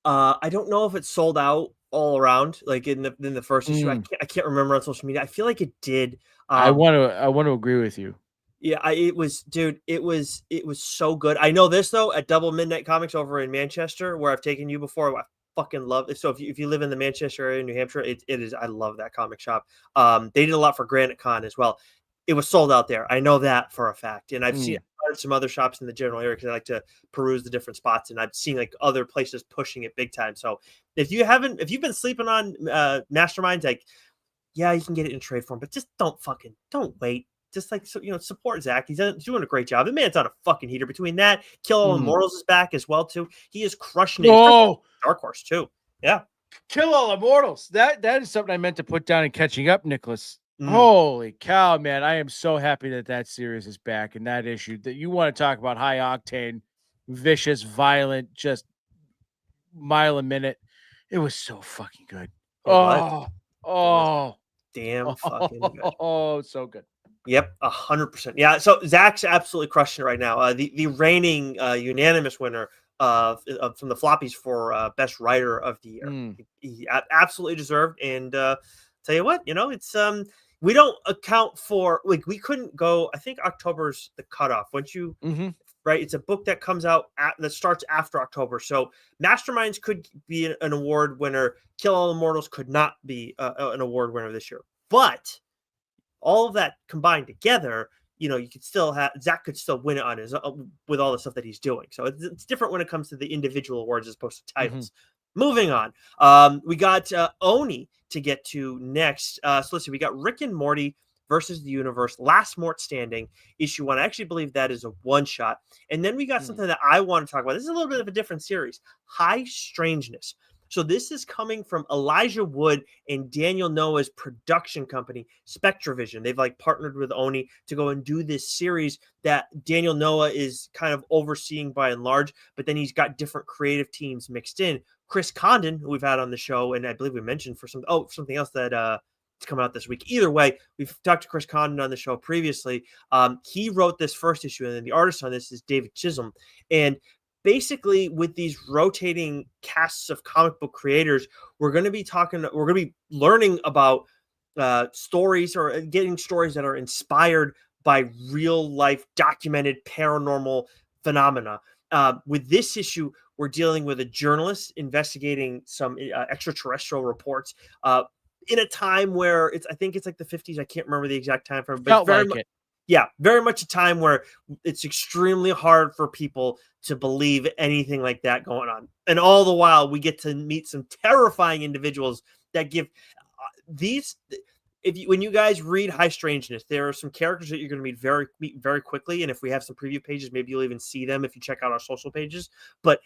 don't know if it's sold out all around like in the first issue. I can't remember on social media. I feel like it did. I want to agree with you. Yeah, it was, dude. It was so good. I know this though at Double Midnight Comics over in Manchester, where I've taken you before. I fucking love it. So if you live in the Manchester area, New Hampshire, it is. I love that comic shop. They did a lot for Granite Con as well. It was sold out there. I know that for a fact, and I've seen some other shops in the general area because I like to peruse the different spots, and I've seen like other places pushing it big time. So if you've been sleeping on Masterminds, like yeah, you can get it in trade form, but just don't wait. Just like support Zach. He's doing a great job. The man's on a fucking heater. Between that, Kill All Immortals is back as well too. He is crushing it. Oh, Dark Horse too. Yeah, Kill All Immortals. That is something I meant to put down in catching up, Nicholas. Holy cow, man! I am so happy that series is back, and that issue that you want to talk about high octane, vicious, violent, just mile a minute. It was so fucking good. Damn fucking good. Oh, so good. Yep, 100%. Yeah, so Zach's absolutely crushing it right now. The reigning unanimous winner from the floppies for best writer of the year. Mm. He absolutely deserved. And tell you what, it's we don't account for, like, we couldn't go. I think October's the cutoff. Once you Hmm. right, it's a book that comes out that starts after October. So Masterminds could be an award winner. Kill All Immortals could not be an award winner this year. But all of that combined together, you could still have Zach could still win it on his with all the stuff that he's doing. So it's different when it comes to the individual awards as opposed to Hmm. titles. Moving on, we got Oni to get to next. So let's see, we got Rick and Morty versus the Universe, Last Mort Standing, issue 1. I actually believe that is a one shot. And then we got something that I want to talk about. This is a little bit of a different series, High Strangeness. So this is coming from Elijah Wood and Daniel Noah's production company, Spectravision. They've like partnered with Oni to go and do this series that Daniel Noah is kind of overseeing by and large, but then he's got different creative teams mixed in. Chris Condon, who we've had on the show, and I believe we mentioned for something else that it's coming out this week. Either way, we've talked to Chris Condon on the show previously. He wrote this first issue, and then the artist on this is David Chisholm. And basically, with these rotating casts of comic book creators, we're going to be learning about stories, or getting stories that are inspired by real life documented paranormal phenomena. With this issue, we're dealing with a journalist investigating some extraterrestrial reports in a time where I think it's like the 50s. I can't remember the exact time frame, but Felt it's very like much, it. yeah, very much a time where it's extremely hard for people to believe anything like that going on. And all the while, we get to meet some terrifying individuals that give these. When you guys read High Strangeness, there are some characters that you're going to meet very quickly. And if we have some preview pages, maybe you'll even see them if you check out our social pages. But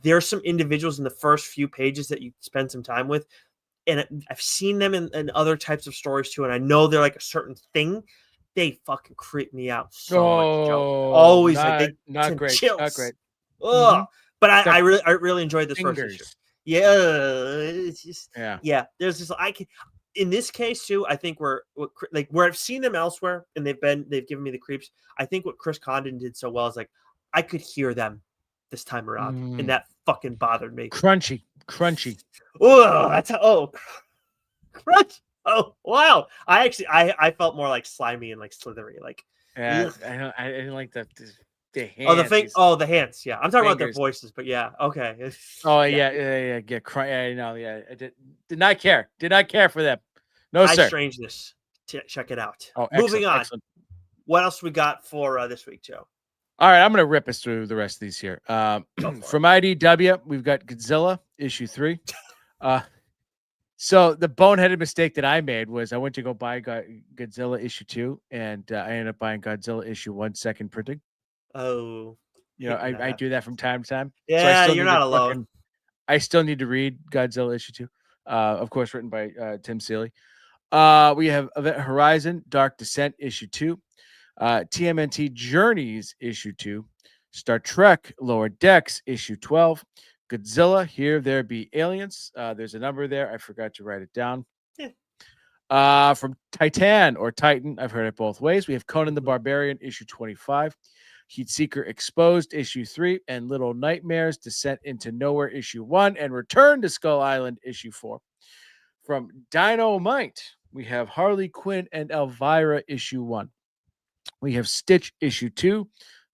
there's some individuals in the first few pages that you spend some time with. And I've seen them in other types of stories too. And I know they're like a certain thing. They fucking creep me out so much, Joe. Oh, Always like they not send great. Not chills. great. Hmm. Ugh. But I Stuck really enjoyed this first issue. fingers. Yeah, it's just Yeah. There's just I can in this case too. I think where I've seen them elsewhere and they've given me the creeps. I think what Chris Condon did so well is like I could hear them this time around, and that fucking bothered me. Crunchy. Oh, crunch. Oh wow! I felt more like slimy and like slithery. Like Yeah, ugh. I didn't like the hands. Oh, the hands. Yeah, I'm talking about their Fingers. voices, but yeah, okay. Oh yeah. Yeah, no, yeah. I did not care. Did not care for them. No, High sir. Strangeness. Check it out. Oh, Moving on. excellent. What else we got for this week, Joe? All right, I'm gonna rip us through the rest of these here. From IDW, we've got Godzilla issue 3. So the boneheaded mistake that I made was I went to go buy Godzilla issue 2, and I ended up buying Godzilla issue 1 second printing. Oh, I do that from time to time. yeah, So I still you're need not to alone. I still need to read Godzilla issue 2. Of course, written by Tim Seeley. We have Event Horizon Dark Descent issue 2, TMNT Journeys issue 2, Star Trek Lower Decks issue 12, Godzilla Here There Be Aliens. There's a number there. I forgot to write it down. Yeah. From Titan or Titan, I've heard it both ways. We have Conan the Barbarian issue 25, Heatseeker Exposed issue 3, and Little Nightmares Descent into Nowhere issue 1, and Return to Skull Island issue 4. From Dynamite, we have Harley Quinn and Elvira issue 1. We have Stitch issue 2,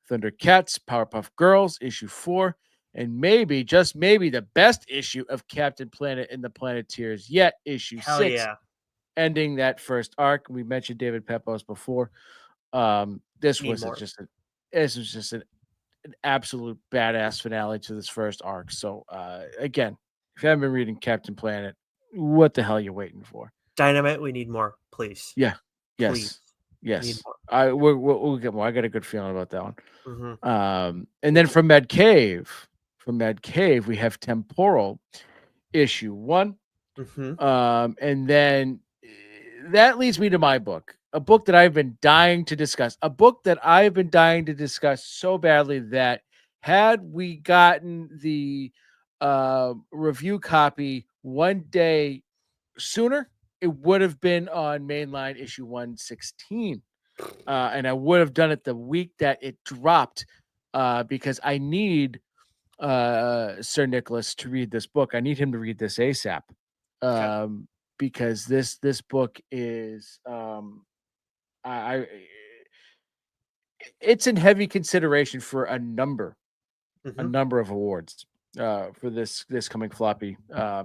Thundercats, Powerpuff Girls issue 4, and maybe, just maybe, the best issue of Captain Planet and the Planeteers yet, issue Hell 6, yeah. ending that first arc. We mentioned David Pepos before. This was just an absolute badass finale to this first arc. So again, if you haven't been reading Captain Planet, what the hell are you waiting for? Dynamite, we need more, please. Yeah. Yes. Please. Yes. We'll get more. I got a good feeling about that one. Mm-hmm. And then from Mad Cave, we have Temporal issue 1. Mm-hmm. And then that leads me to my book, a book that I've been dying to discuss, so badly that had we gotten the review copy one day sooner, it would have been on mainline issue 116. And I would have done it the week that it dropped because I need Sir Nicholas to read this book. I need him to read this ASAP, Okay. because this book is I it's in heavy consideration for a Hmm. number of awards for this coming floppy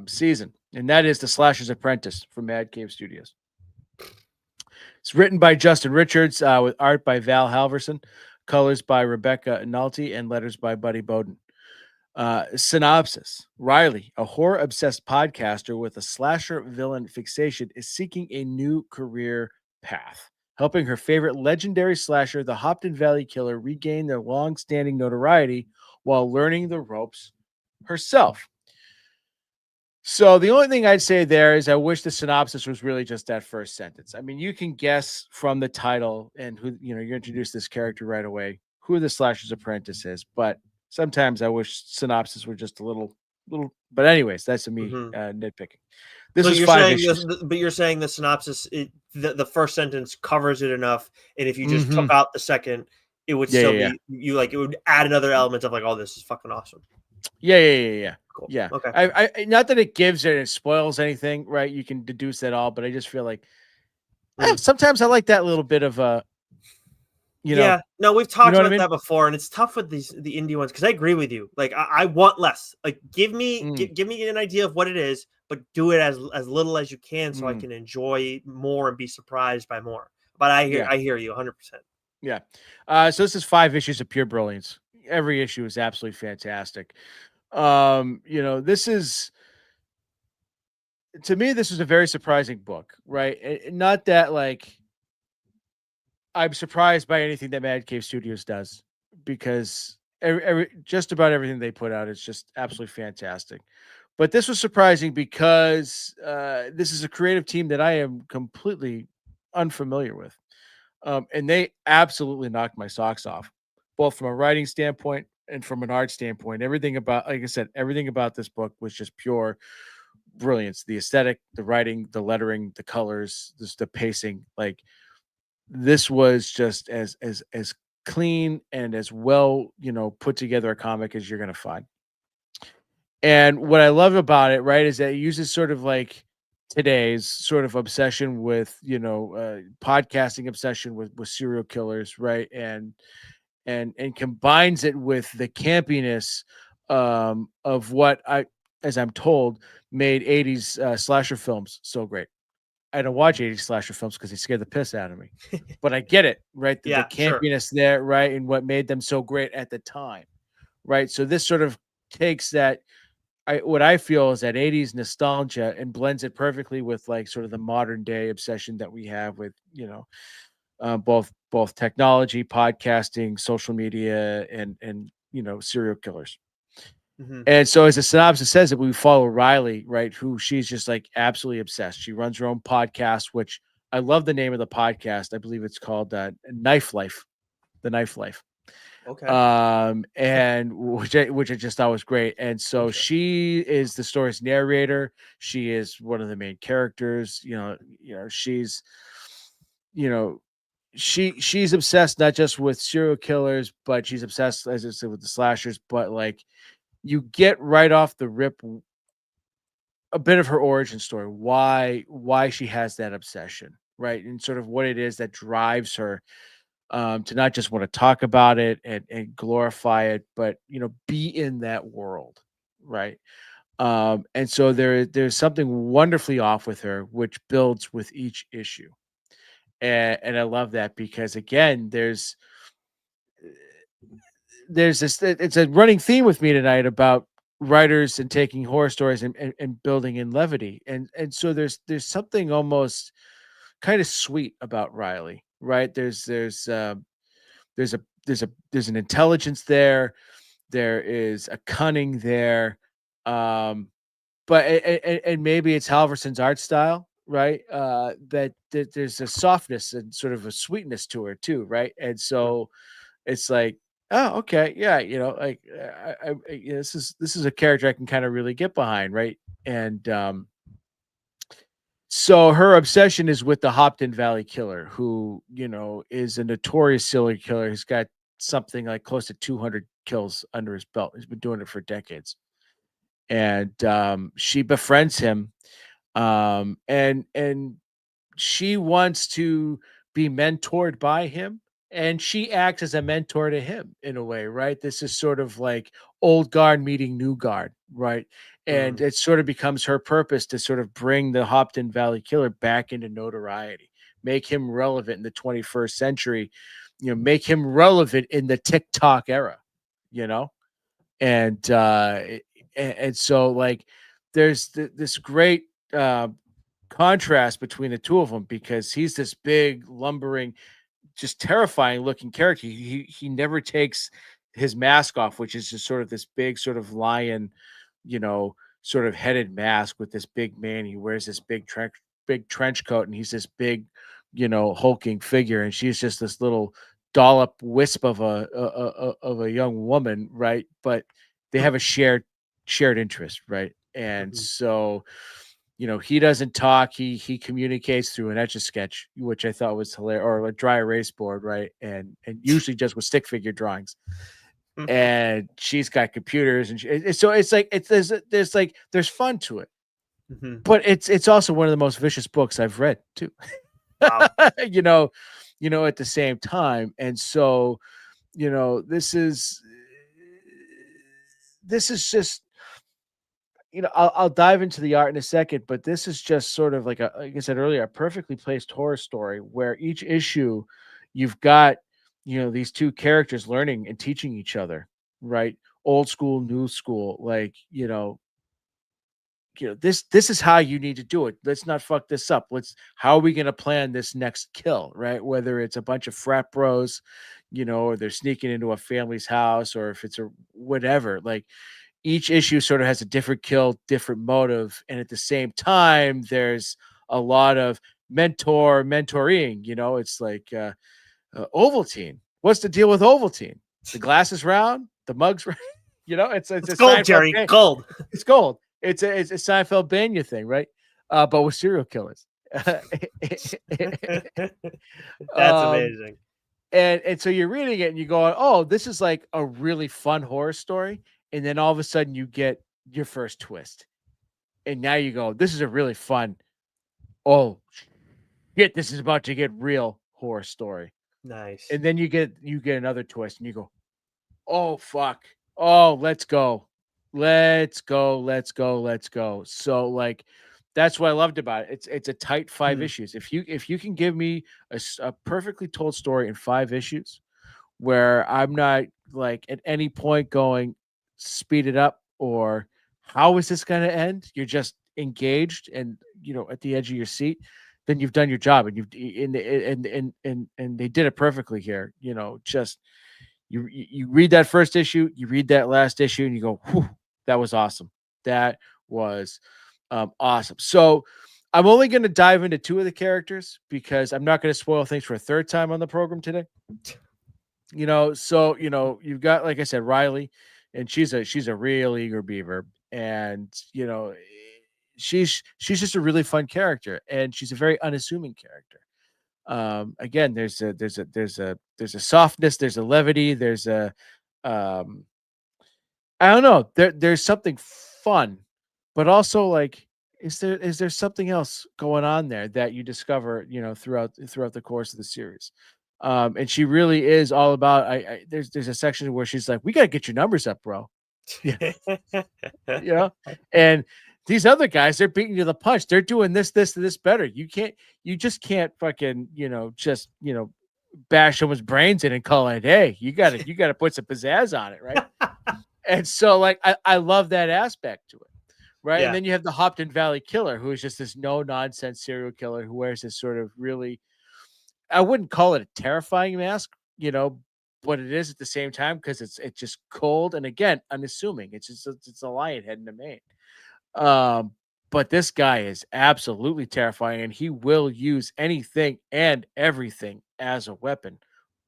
season, and that is the Slasher's Apprentice from Mad Cave Studios. It's written by Justin Richards with art by Val Halverson, colors by Rebecca Nalty, and letters by Buddy Bowden. Synopsis: Riley, a horror obsessed podcaster with a slasher villain fixation, is seeking a new career path, helping her favorite legendary slasher, the Hopton Valley Killer, regain their long standing notoriety while learning the ropes herself. So the only thing I'd say there is I wish the synopsis was really just that first sentence. I mean, you can guess from the title and who you introduce this character right away who the slasher's apprentice is, but sometimes I wish synopsis were just a little. But anyways, that's me Hmm. nitpicking. This So is you're five saying this, issues. but you're saying the synopsis, the first sentence covers it enough, and if you just Mm-hmm. took out the second, it would Yeah, still yeah, yeah, be you like it would add another element of like, oh, this is fucking awesome. yeah, yeah, yeah, yeah. Cool. Yeah. Okay. Not that it gives it, it spoils anything, right? You can deduce that all, but I just feel like Mm. sometimes I like that little bit of you know, Yeah, no, we've you know talked what I about mean? that before, and it's tough with the indie ones because I agree with you. Like, I want less. Like, Mm, give me an idea of what it is, but do it as little as you can, so I mm, can enjoy more and be surprised by more. But yeah. I hear you 100%. Yeah. So this is 5 issues of pure brilliance. Every issue is absolutely fantastic. This is to me, this was a very surprising book, right? Not that like I'm surprised by anything that Mad Cave Studios does, because just about everything they put out is just absolutely fantastic. But this was surprising because this is a creative team that I am completely unfamiliar with. And they absolutely knocked my socks off, both from a writing standpoint and from an art standpoint. Everything about, like I said, everything about this book was just pure brilliance. The aesthetic, the writing, the lettering, the colors, just the pacing. Like this was just as clean and as well, put together a comic as you're gonna find. And what I love about it, right, is that it uses sort of like today's sort of obsession with, podcasting obsession with serial killers, right? And combines it with the campiness of what as I'm told, made 80s slasher films so great. I don't watch 80s slasher films because they scare the piss out of me. But I get it, right? The Yeah, sure. campiness there, right? And what made them so great at the time, right? So this sort of takes that what I feel is that 80s nostalgia and blends it perfectly with like sort of the modern day obsession that we have with, both technology, podcasting, social media, and serial killers. Hmm. And so, as the synopsis says, that we follow Riley, right? Who she's just like absolutely obsessed. She runs her own podcast, which I love the name of the podcast. I believe it's called Knife Life, the Knife Life. Okay. And which I just thought was great. And so Interesting. she is the story's narrator. She is one of the main characters. She's, you know, she's obsessed not just with serial killers, but she's obsessed, as I said, with the slashers. But like, you get right off the rip a bit of her origin story, why she has that obsession, right? And sort of what it is that drives her to not just want to talk about it and glorify it, but be in that world, right? And so there's something wonderfully off with her, which builds with each issue, and I love that because again, there's this it's a running theme with me tonight about writers and taking horror stories and building in levity, and so there's something almost kind of sweet about Riley, right? There's a there's an intelligence there. There is a cunning there. Um, but and maybe it's Halverson's art style, right? That there's a softness and sort of a sweetness to her too, right? And Mhm. so it's like, oh, okay, yeah, like this is a character I can kind of really get behind, right? And so her obsession is with the Hopton Valley Killer, who is a notorious serial killer. He's got something like close to 200 kills under his belt. He's been doing it for decades. And she befriends him, and she wants to be mentored by him, and she acts as a mentor to him in a way, right? This is sort of like old guard meeting new guard, right? And Mm, it sort of becomes her purpose to sort of bring the Hopton Valley Killer back into notoriety, make him relevant in the 21st century, make him relevant in the TikTok era, you know? And and so like there's this great contrast between the two of them, because he's this big lumbering, just terrifying looking character. He never takes his mask off, which is just sort of this big sort of lion, you know, sort of headed mask with this big man. He wears this big trench coat, and he's this big, hulking figure, and she's just this little dollop wisp of a young woman, right? But they have a shared interest, right? And mhm. so he doesn't talk. He communicates through an etch a sketch, which I thought was hilarious, or a dry erase board, right? And usually just with stick figure drawings. And she's got computers, and so it's like there's fun to it, Mhm. but it's also one of the most vicious books I've read too. Wow. you know, at the same time, and so this is just I'll dive into the art in a second, but this is just sort of like I said earlier, a perfectly placed horror story where each issue you've got, these two characters learning and teaching each other, right? Old school, new school, like, this is how you need to do it. Let's not fuck this up. How are we going to plan this next kill, right? Whether it's a bunch of frat bros, or they're sneaking into a family's house, or if it's a whatever, like each issue sort of has a different kill, different motive, and at the same time, there's a lot of mentoring. It's like Ovaltine. What's the deal with Ovaltine? The glass is round, the mug's round. It's a It's gold, Seinfeld. Jerry. Gold. It's gold. It's a Seinfeld Banya thing, right? But with serial killers. That's um, amazing. and so you're reading it and you go, oh, this is like a really fun horror story, and then all of a sudden you get your first twist, and now you go, this is a really fun. Oh shit, this is about to get real horror story, Nice. and then you get another twist, and you go, oh fuck, oh let's go, let's go. So like that's what I loved about it. It's a tight five Mhm. issues. If you can give me a perfectly told story in 5 issues where I'm not like at any point going speed it up or how is this going to end? You're just engaged and at the edge of your seat. Then you've done your job, and and they did it perfectly here. Just you read that first issue, you read that last issue, and you go, whew, that was awesome. That was awesome. So I'm only going to dive into two of the characters because I'm not going to spoil things for a third time on the program today. So you've got, like I said, Riley, and she's a real eager beaver, and she's just a really fun character, and she's a very unassuming character. Again, there's a softness, there's a levity, there's a um I don't know, there's something fun, but also like is there something else going on there that you discover, throughout the course of the series. And she really is all about there's a section where she's like, we gotta get your numbers up, bro. Yeah, you know, and these other guys, they're beating you to the punch. They're doing this, and this better. You just can't fucking, just, bash someone's brains in and call it, hey, you gotta put some pizzazz on it, right? And so, like, I love that aspect to it, right? And Yeah. then you have the Hopton Valley Killer, who is just this no nonsense serial killer who wears this sort of really, I wouldn't call it a terrifying mask, but it is at the same time because it's just cold and again unassuming. It's a lion head in a mane. Um, but this guy is absolutely terrifying, and he will use anything and everything as a weapon.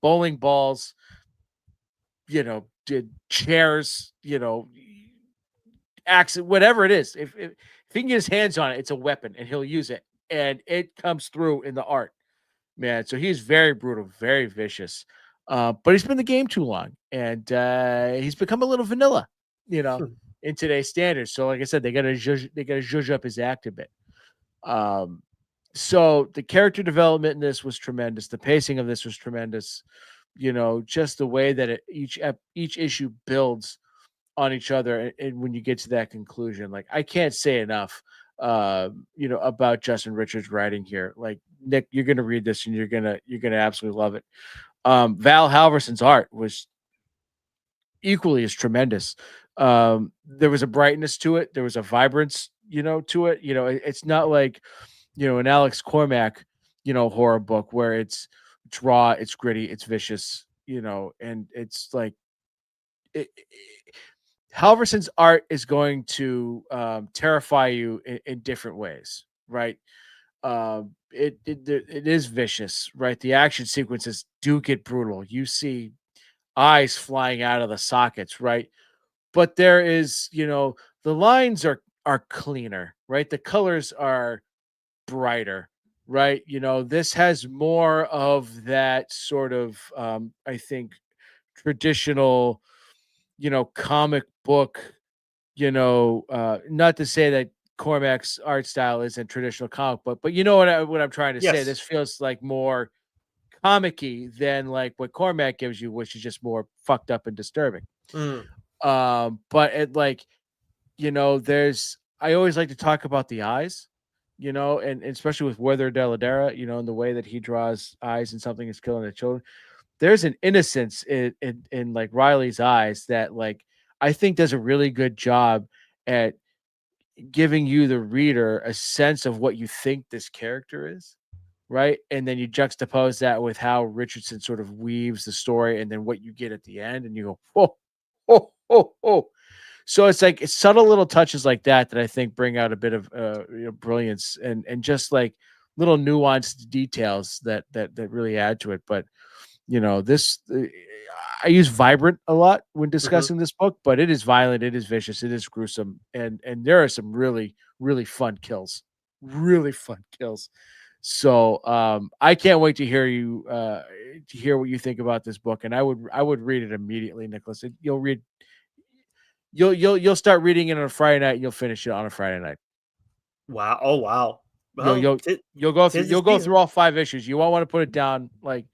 Bowling balls, did chairs, axe, whatever it is. If he can get his hands on it, it's a weapon, and he'll use it, and it comes through in the art, man. So he's very brutal, very vicious. But he's been in the game too long, and he's become a little vanilla, you know, in today's standards. So, like I said, they got to zhuzh up his act a bit. Um, so the character development in this was tremendous. The pacing of this was tremendous. You know, just the way that each issue builds on each other, and when you get to that conclusion, like I can't say enough, you know, about Justin Richards' writing here. Like Nick, you're gonna read this and you're gonna absolutely love it. Val Halverson's art was equally as tremendous. There was a brightness to it. There was a vibrance, you know, to it. You know, it's not like, you know, an Alex Cormack, you know, horror book where it's raw, it's gritty, it's vicious, you know, and it's like Halverson's art is going to terrify you in different ways, right? It is vicious, right? The action sequences do get brutal. You see eyes flying out of the sockets, right? But there is, you know, the lines are cleaner, right? The colors are brighter, right? You know, this has more of that sort of I think traditional, you know, comic book, you know, not to say that Cormac's art style isn't traditional comic book, but you know what I'm trying to say. Yes. This feels like more comic-y than like what Cormac gives you, which is just more fucked up and disturbing. Mm. But it like, you know, there's I always like to talk about the eyes, you know, and especially with Werther Dell'Edera, you know, and the way that he draws eyes and something is killing the children. There's an innocence in like Riley's eyes that like I think does a really good job at giving you the reader a sense of what you think this character is, right? And then you juxtapose that with how Richardson sort of weaves the story and then what you get at the end and you go, "Oh, oh, oh, oh." So it's like it's subtle little touches like that that I think bring out a bit of you know, brilliance and just like little nuanced details that really add to it. But you know, this I use vibrant a lot when Hmm. discussing this book, but it is violent, it is vicious, it is gruesome, and there are some really fun kills, really fun kills. So I can't wait to hear what you think about this book, and I would read it immediately, Nicholas. You'll start reading it on a Friday night, and you'll finish it on a Friday night. Wow. Oh, wow. You'll Well, you'll you'll tis the you'll go season. through all 5 issues. You won't want to put it down. Like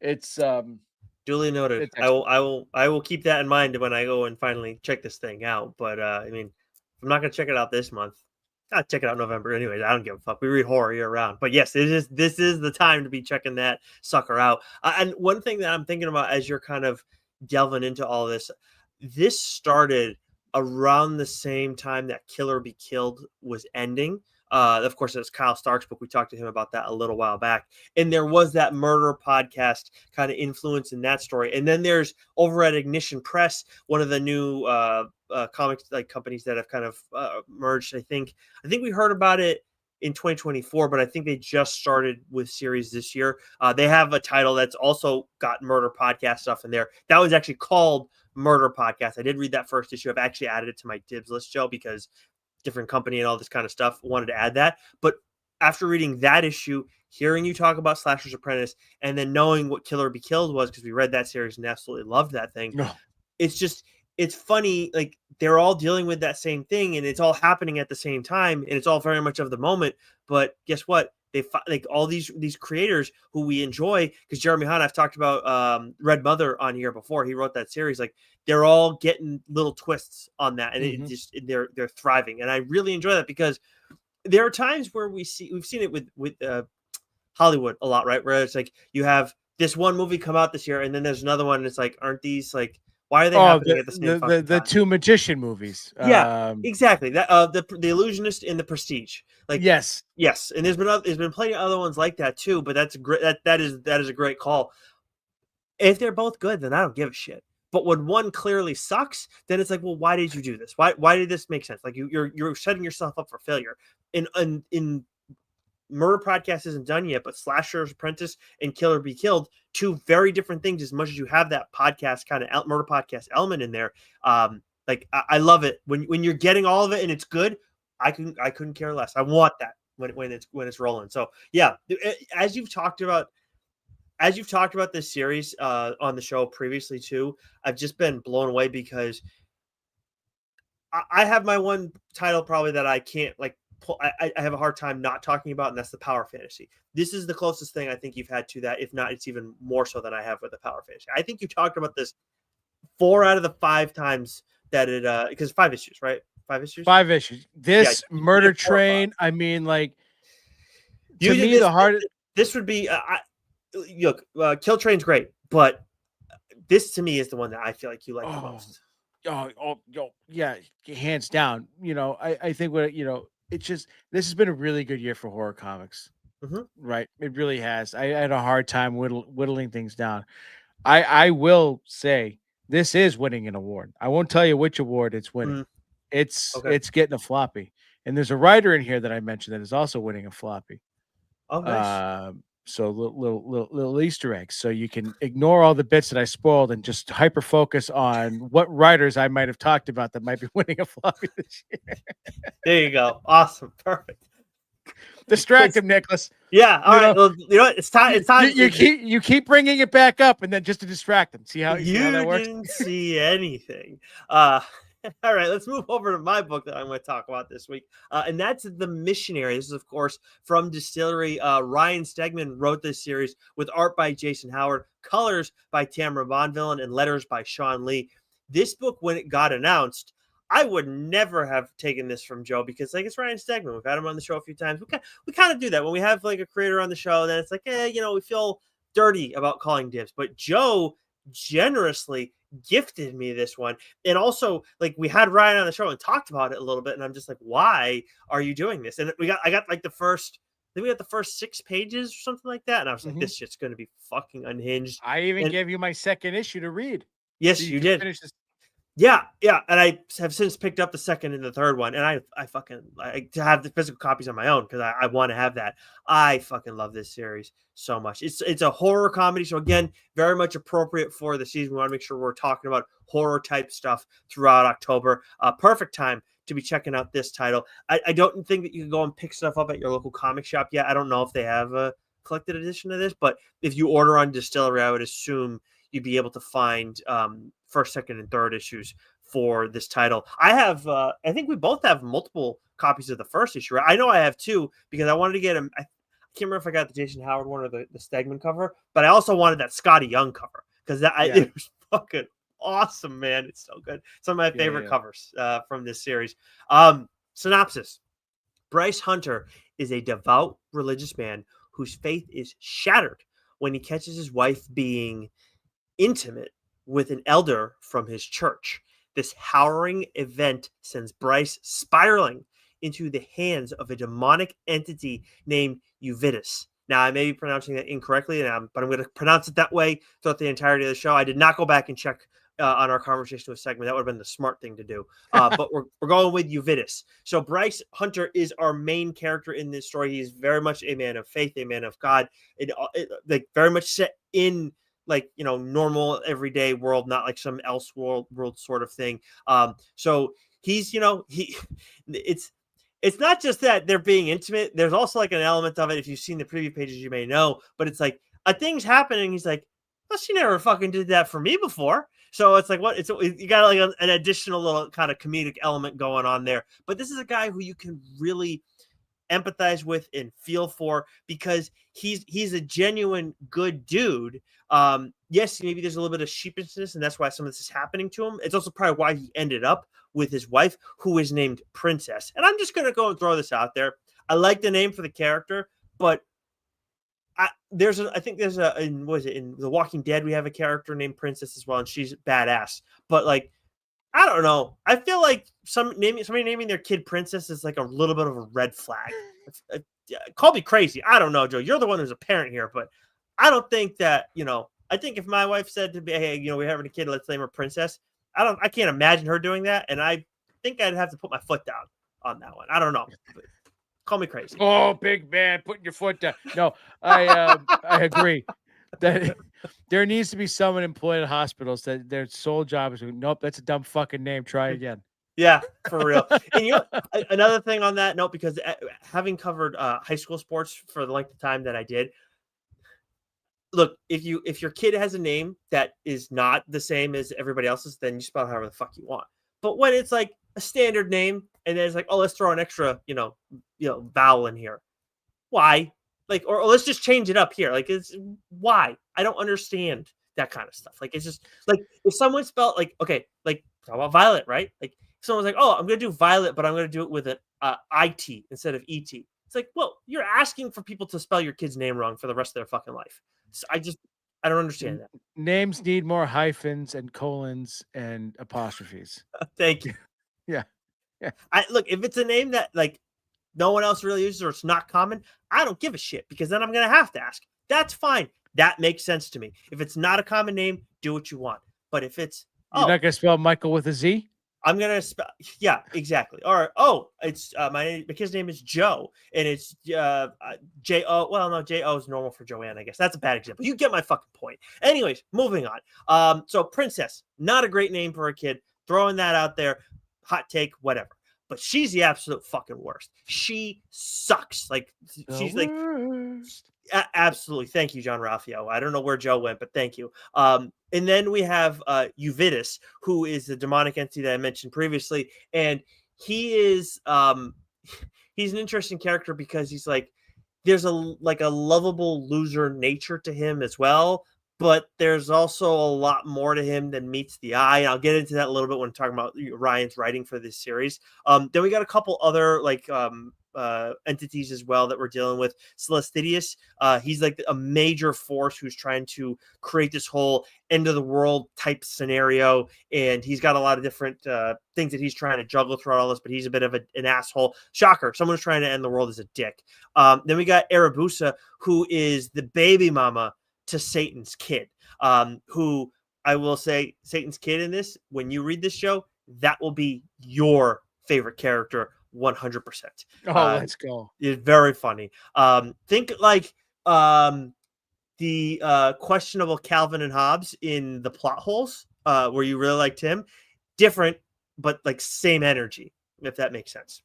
it's Duly noted. it's excellent. I will keep that in mind when I go and finally check this thing out. But I mean, if I'm not gonna check it out this month, I'll check it out in November. Anyways, I don't give a fuck. We read horror year round. But yes, this is the time to be checking that sucker out. And one thing that I'm thinking about as you're kind of delving into all this, this started around the same time that Killer Be Killed was ending. Of course, it's Kyle Stark's book. We talked to him about that a little while back, and there was that murder podcast kind of influence in that story. And then there's over at Ignition Press, one of the new comics like companies that have kind of merged. I think we heard about it in 2024, but I think they just started with series this year. They have a title that's also got murder podcast stuff in there. That was actually called Murder Podcast. I did read that first issue. I've actually added it to my dibs list, Joe, because different company and all this kind of stuff wanted to add that. But after reading that issue, hearing you talk about Slasher's Apprentice, and then knowing what Killer Be Killed was, because we read that series and absolutely loved that thing, No. it's just it's funny, like they're all dealing with that same thing and it's all happening at the same time and it's all very much of the moment. But guess what, like all these creators who we enjoy, because Jeremy Hunt, I've talked about Red Mother on here before, he wrote that series, like they're all getting little twists on that, and it Mhm. just they're thriving, and I really enjoy that, because there are times where we've seen it with Hollywood a lot, right? Where it's like you have this one movie come out this year, and then there's another one, and it's like, aren't these like, why are they Oh, happening at the same fucking the time? 2 magician movies. Yeah, exactly. That the Illusionist and the Prestige, like Yes. yes, and there's been plenty of other ones like that too. But that's great. That is a great call. If they're both good, then I don't give a shit. But when one clearly sucks, then it's like, well, why did you do this? Why did this make sense? Like you're setting yourself up for failure. In Murder Podcast isn't done yet, but Slasher's Apprentice and Killer Be Killed, two very different things. As much as you have that podcast kind of murder podcast element in there, like I love it when you're getting all of it and it's good. I couldn't care less. I want that when it's rolling. So yeah, as you've talked about as you've talked about this series on the show previously too, I've just been blown away because I have my one title probably that I can't like pull. I have a hard time not talking about, and that's the Power Fantasy. This is the closest thing I think you've had to that. If not, it's even more so than I have with the Power Fantasy. I think you talked about this 4 out of the 5 times that it because 5 issues, right? 5 issues. 5 issues. Yeah, This you did Murder 4 or 5. Train. I mean, like to You did me, this. the hard. This would be look. Kill Train's great, but this to me is the one that I feel like you like the Oh, most. yeah, hands down. I think it's just this has been a really good year for horror comics. Mm-hmm. Right, it really has. I had a hard time whittling things down. I will say this is winning an award. I won't tell you which award it's winning. Mm, It's okay. it's getting a floppy, and there's a writer in here that I mentioned that is also winning a floppy. Oh, nice. So little Easter eggs, so you can ignore all the bits that I spoiled and just hyper focus on what writers I might have talked about that might be winning a floppy this year. There you go. Awesome. Perfect. Distract him, Nicholas. Yeah. All You right. know, Well, you know what? It's time. It's time. you keep bringing it back up, and then just to distract him. See how that You works? didn't see anything. Uh, all right. Let's move over to my book that I'm going to talk about this week, and that's The Missionary. This is, of course, from Distillery. Ryan Stegman wrote this series with art by Jason Howard, colors by Tamara Bonvillain, and letters by Sean Lee. This book, when it got announced, I would never have taken this from Joe because, like, it's Ryan Stegman. We've had him on the show a few times. We kind of do that when we have like a creator on the show. Then it's like, we feel dirty about calling dibs. But Joe generously gifted me this one, and also like we had Ryan on the show and talked about it a little bit, and I'm just like, why are you doing this? And I got like the first. I think we got the first 6 pages or something like that, and I was like, Mhm. this shit's going to be fucking unhinged. I even And gave you my second issue to read, so yes, you you can did. finish this. Yeah, and I have since picked up the second and the third one, and I to have the physical copies on my own because I want to have that. I fucking love this series so much. It's a horror comedy, so again, very much appropriate for the season. We want to make sure we're talking about horror type stuff throughout October. Perfect time to be checking out this title. I don't think that you can go and pick stuff up at your local comic shop yet. I don't know if they have a collected edition of this, but if you order on Distillery, I would assume you'd be able to find first, second, and third issues for this title. I have, I think we both have multiple copies of the first issue. Right? I know I have 2 because I wanted to get them. I can't remember if I got the Jason Howard one or the Stegman cover, but I also wanted that Scotty Young cover because it was fucking awesome, man. It's so good. Some of my favorite covers from this series. Synopsis: Bryce Hunter is a devout religious man whose faith is shattered when he catches his wife being intimate with an elder from his church. This harrowing event sends Bryce spiraling into the hands of a demonic entity named Uvidus. Now, I may be pronouncing that incorrectly, but I'm going to pronounce it that way throughout the entirety of the show. I did not go back and check on our conversation with segment. That would have been the smart thing to do. But we're going with Uvidus. So Bryce Hunter is our main character in this story. He's very much a man of faith, a man of God. Like very much set in like normal everyday world, not like some else world sort of thing. So he's it's not just that they're being intimate. There's also like an element of it. If you've seen the preview pages, you may know. But it's like a thing's happening. He's like, well, she never fucking did that for me before. So it's like what you got like an additional little kind of comedic element going on there. But this is a guy who you can really empathize with and feel for because he's a genuine good dude. Yes, maybe there's a little bit of sheepishness, and that's why some of this is happening to him. It's also probably why he ended up with his wife, who is named Princess. And I'm just gonna go and throw this out there. I like the name for the character, but I think there's in The Walking Dead we have a character named Princess as well, and she's badass. But like I don't know. I feel like somebody naming their kid Princess is like a little bit of a red flag. Call me crazy. I don't know, Joe. You're the one who's a parent here, but I don't think that I think if my wife said to me, "Hey, we're having a kid, let's name her Princess," I can't imagine her doing that, and I think I'd have to put my foot down on that one. I don't know. Call me crazy. Oh, big man, putting your foot down. No, I agree that there needs to be someone employed at hospitals that their sole job is nope, that's a dumb fucking name. Try again. Yeah, for real. And another thing on that note, because having covered high school sports for the length of time that I did, look, if your kid has a name that is not the same as everybody else's, then you spell however the fuck you want. But when it's like a standard name and then it's like, oh, let's throw an extra, vowel in here. Why? Like, or let's just change it up here. Like, it's why? I don't understand that kind of stuff. Like, it's just like if someone spelled like, okay, like talk about Violet, right? Like, if someone's like, oh, I'm gonna do Violet, but I'm gonna do it with an IT instead of ET. It's like, well, you're asking for people to spell your kid's name wrong for the rest of their fucking life. So I don't understand that. Names need more hyphens and colons and apostrophes. Thank you. Yeah. I look, if it's a name that like no one else really uses or it's not common, I don't give a shit because then I'm gonna have to ask. That's fine. That makes sense to me. If it's not a common name, do what you want. But if it's You're not gonna spell Michael with a Z? I'm gonna spell. Yeah, exactly. Or it's my kid's name is Joe, and it's J O. Well, no, J O is normal for Joanne, I guess. That's a bad example. You get my fucking point. Anyways, moving on. So Princess, not a great name for a kid. Throwing that out there. Hot take, whatever. But she's the absolute fucking worst. She sucks. Like she's like absolutely. Thank you, John Ralphio. I don't know where Joe went, but thank you. And then we have Euvidus, who is the demonic entity that I mentioned previously, and he is he's an interesting character because he's like there's a lovable loser nature to him as well, but there's also a lot more to him than meets the eye. And I'll get into that a little bit when talking about Ryan's writing for this series. Then we got a couple other entities as well that we're dealing with. Celestidius, he's like a major force who's trying to create this whole end of the world type scenario, and he's got a lot of different things that he's trying to juggle throughout all this, but he's a bit of an asshole. Shocker, someone who's trying to end the world is a dick. Then we got Erebusa, who is the baby mama to Satan's kid, who I will say Satan's kid in this, when you read this show, that will be your favorite character 100%. Oh, let's go. It's very funny. Think like the questionable Calvin and Hobbes in the plot holes, where you really liked him. Different, but like same energy, if that makes sense.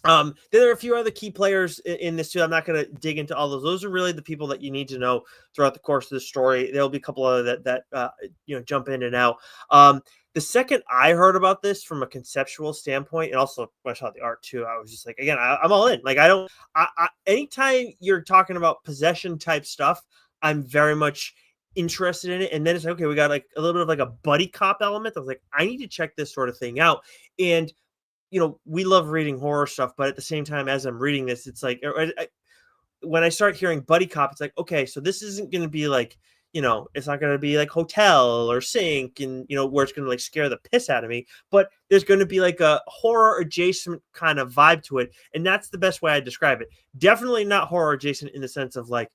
There are a few other key players in this too. I'm not going to dig into all those. Those are really the people that you need to know throughout the course of the story. There'll be a couple other that jump in and out. The second I heard about this from a conceptual standpoint, and also when I saw the art too, I was just like, again, I'm all in. Like, anytime you're talking about possession type stuff, I'm very much interested in it. And then it's like, okay, we got like a little bit of like a buddy cop element. I was like, I need to check this sort of thing out. And we love reading horror stuff, but at the same time, as I'm reading this, it's like when I start hearing buddy cop, it's like, okay, so this isn't going to be like, it's not going to be like Hotel or Sink and, where it's going to like scare the piss out of me, but there's going to be like a horror adjacent kind of vibe to it. And that's the best way I describe it. Definitely not horror adjacent in the sense of like,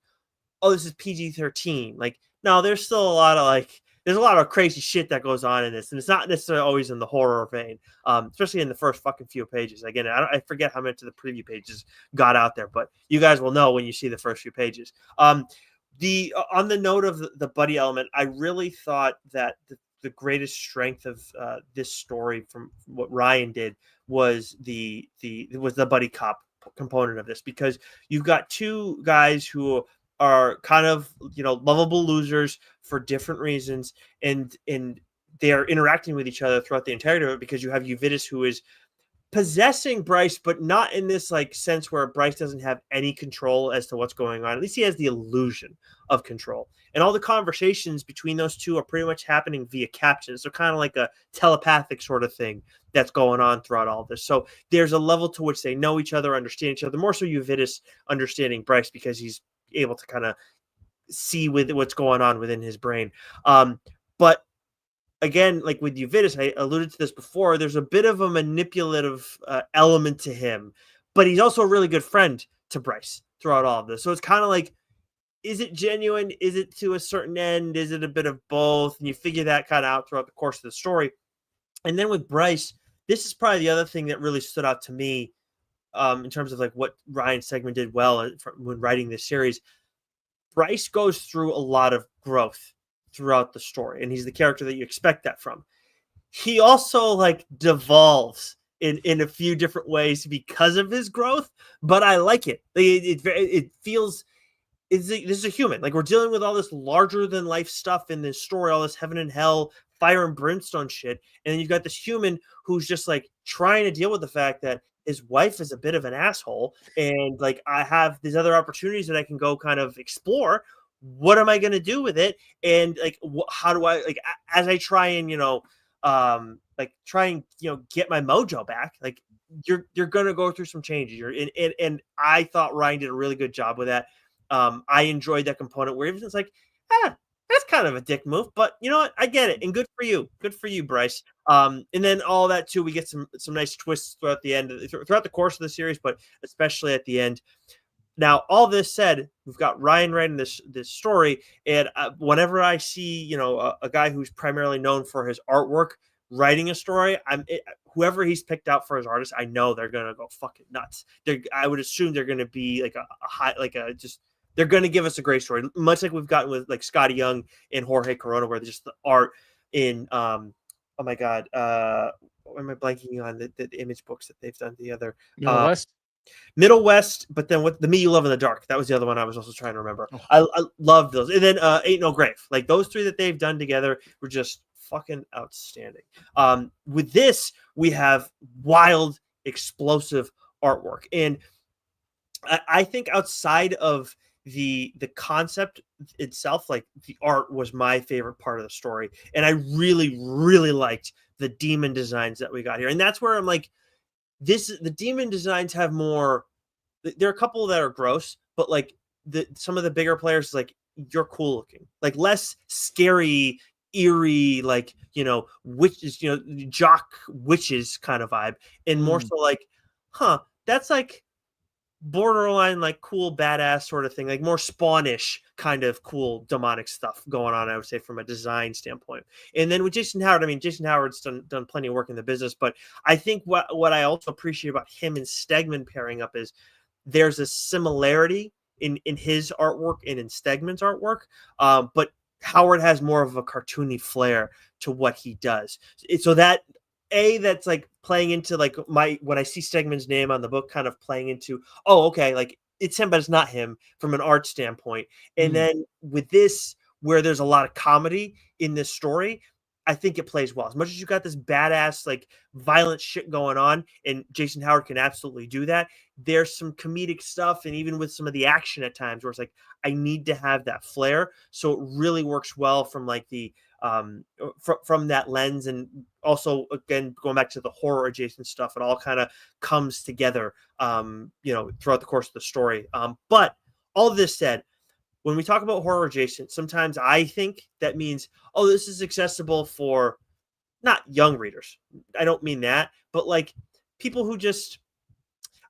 oh, this is PG-13. Like, no, there's still a lot of there's a lot of crazy shit that goes on in this, and it's not necessarily always in the horror vein, especially in the first fucking few pages. Again, I forget how much of the preview pages got out there, but you guys will know when you see the first few pages. On the note of the buddy element, I really thought that the greatest strength of this story from what Ryan did was the buddy cop component of this, because you've got two guys who are kind of lovable losers for different reasons, and they are interacting with each other throughout the entirety of it, because you have Euvidus, who is possessing Bryce, but not in this like sense where Bryce doesn't have any control as to what's going on. At least he has the illusion of control, and all the conversations between those two are pretty much happening via captions. So kind of like a telepathic sort of thing that's going on throughout all this. So there's a level to which they know each other, understand each other, more so Euvidus understanding Bryce because he's able to kind of see with what's going on within his brain. But again, like with Euvidus, I alluded to this before, there's a bit of a manipulative element to him, but he's also a really good friend to Bryce throughout all of this. So it's kind of like, is it genuine? Is it to a certain end? Is it a bit of both? And you figure that kind of out throughout the course of the story. And then with Bryce, this is probably the other thing that really stood out to me in terms of like what Ryan Stegman did well when writing this series. Bryce goes through a lot of growth throughout the story, and he's the character that you expect that from. He also like devolves in a few different ways because of his growth, but I like it. It feels this is a human. Like, we're dealing with all this larger than life stuff in this story, all this heaven and hell, fire and brimstone shit, and then you've got this human who's just like trying to deal with the fact that his wife is a bit of an asshole, and like, I have these other opportunities that I can go kind of explore. What am I going to do with it? And like, how do I, like, as I try and like try and get my mojo back, like, you're gonna go through some changes. And I thought Ryan did a really good job with that. I enjoyed that component where it's like, that's kind of a dick move, but you know what? I get it, and good for you, Bryce. And then all that too, we get some nice twists throughout the end, throughout the course of the series, but especially at the end. Now, all this said, we've got Ryan writing this story, and whenever I see a guy who's primarily known for his artwork writing a story, whoever he's picked out for his artist, I know they're gonna go fucking nuts. I would assume they're gonna be like a high, like a just. They're going to give us a great story, much like we've gotten with like Scotty Young and Jorge Corona, where just the art in oh my god, what am I blanking on the image books that they've done together? West. Middle West, but then with the Me You Love in the Dark, that was the other one I was also trying to remember. Oh. I love those, and then Ain't No Grave, like those three that they've done together were just fucking outstanding. With this, we have wild, explosive artwork, and I think outside of the concept itself, like the art was my favorite part of the story, and I really liked the demon designs that we got here, and that's where I'm like, the demon designs have more. There are a couple that are gross, but like some of the bigger players, like, you're cool looking, like less scary, eerie, like witches, jock witches kind of vibe, and more so like, that's like borderline like cool badass sort of thing, like more Spawnish kind of cool demonic stuff going on, I would say, from a design standpoint. And then with Jason Howard, I mean, Jason Howard's done plenty of work in the business, but I think what I also appreciate about him and Stegman pairing up is there's a similarity in his artwork and in Stegman's artwork, but Howard has more of a cartoony flair to what he does. So that's like playing into like when I see Stegman's name on the book, kind of playing into, oh, okay, like it's him, but it's not him from an art standpoint. And then with this, where there's a lot of comedy in this story, I think it plays well. As much as you got this badass, like violent shit going on, and Jason Howard can absolutely do that, there's some comedic stuff, and even with some of the action at times where it's like, I need to have that flair. So it really works well from like the from that lens. And also, again, going back to the horror adjacent stuff, it all kind of comes together throughout the course of the story. But all this said, when we talk about horror adjacent, sometimes I think that means, oh, this is accessible for not young readers. I don't mean that, but like people who just,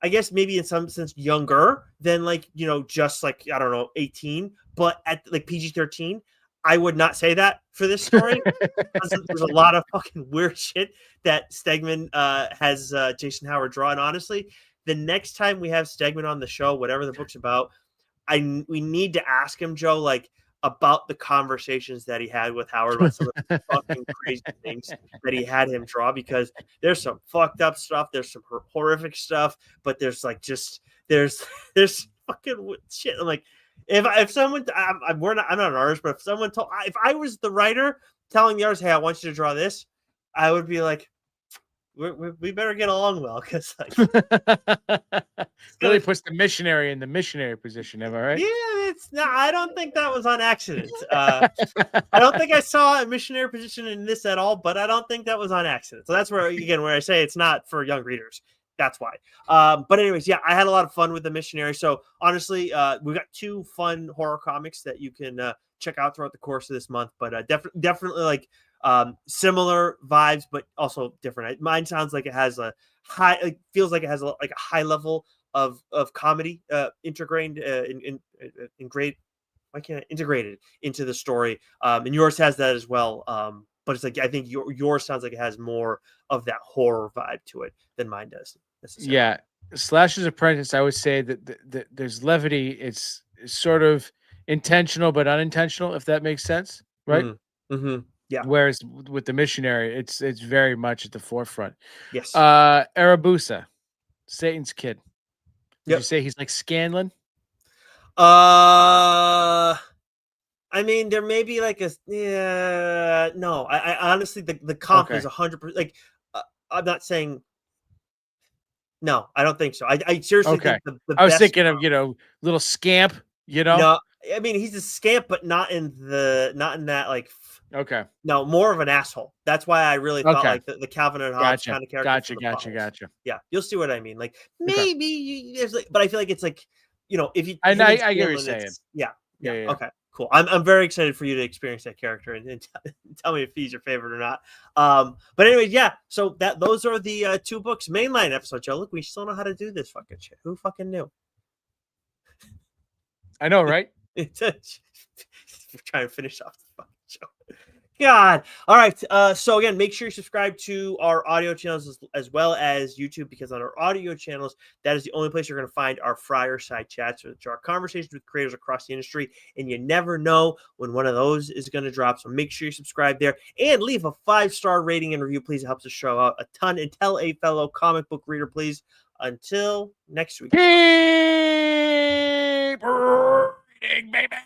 I guess maybe in some sense younger than like, just like, I don't know, 18, but at like PG-13. I would not say that for this story. There's a lot of fucking weird shit that Stegman has Jason Howard draw. And honestly, the next time we have Stegman on the show, whatever the book's about, we need to ask him, Joe, like about the conversations that he had with Howard about some of the fucking crazy things that he had him draw, because there's some fucked up stuff, there's some horrific stuff, but there's like there's fucking shit. I'm like, if someone, I'm not an artist, but if I was the writer telling the artist, hey, I want you to draw this, I would be like, we better get along well, because like really puts the missionary in the missionary position. Am I right? Yeah, it's not. I don't think that was on accident. I don't think I saw a missionary position in this at all, but I don't think that was on accident. So that's where I say it's not for young readers. That's why. But anyways, yeah, I had a lot of fun with the missionary. So honestly, we've got 2 fun horror comics that you can check out throughout the course of this month. But definitely like similar vibes, but also different. Mine sounds like it has a high, like, feels like it has a high level of comedy integrated integrated into the story, and yours has that as well. But it's like, I think yours sounds like it has more of that horror vibe to it than mine does. Yeah, Slash's Apprentice, I would say that there's levity. It's sort of intentional but unintentional, if that makes sense, right? Mm-hmm. Yeah. Whereas with the missionary, it's very much at the forefront. Yes. Arabusa, Satan's kid. Did you say he's like Scanlan? I mean, there may be like a no. I honestly the comp is Okay. 100%. Like, I'm not saying no. I don't think so. I seriously Okay. think the I was best thinking of, comp. little scamp, No, I mean he's a scamp, but not in that like. Okay. No, more of an asshole. That's why I really thought Okay. like the Calvin and Hobbes Gotcha. kind of character for Gotcha. the Gotcha. buttholes. Gotcha. Yeah, you'll see what I mean. Like Okay. maybe there's like, but I feel like it's like if you And him and I get what you're Scanlon, saying. it's yeah, Yeah. yeah. Yeah. Yeah. Okay, cool. I'm very excited for you to experience that character and tell me if he's your favorite or not. But anyways, yeah. So those are the two books mainline episodes. Joe, look, we still know how to do this fucking shit. Who fucking knew? I know, right? We're trying to finish off the fucking show. God. All right. So again, make sure you subscribe to our audio channels as well as YouTube, because on our audio channels, that is the only place you're going to find our fireside chats, which are conversations with creators across the industry. And you never know when one of those is going to drop. So make sure you subscribe there and leave a 5-star rating and review, please. It helps us show out a ton. And tell a fellow comic book reader, please. Until next week. Keep reading, baby.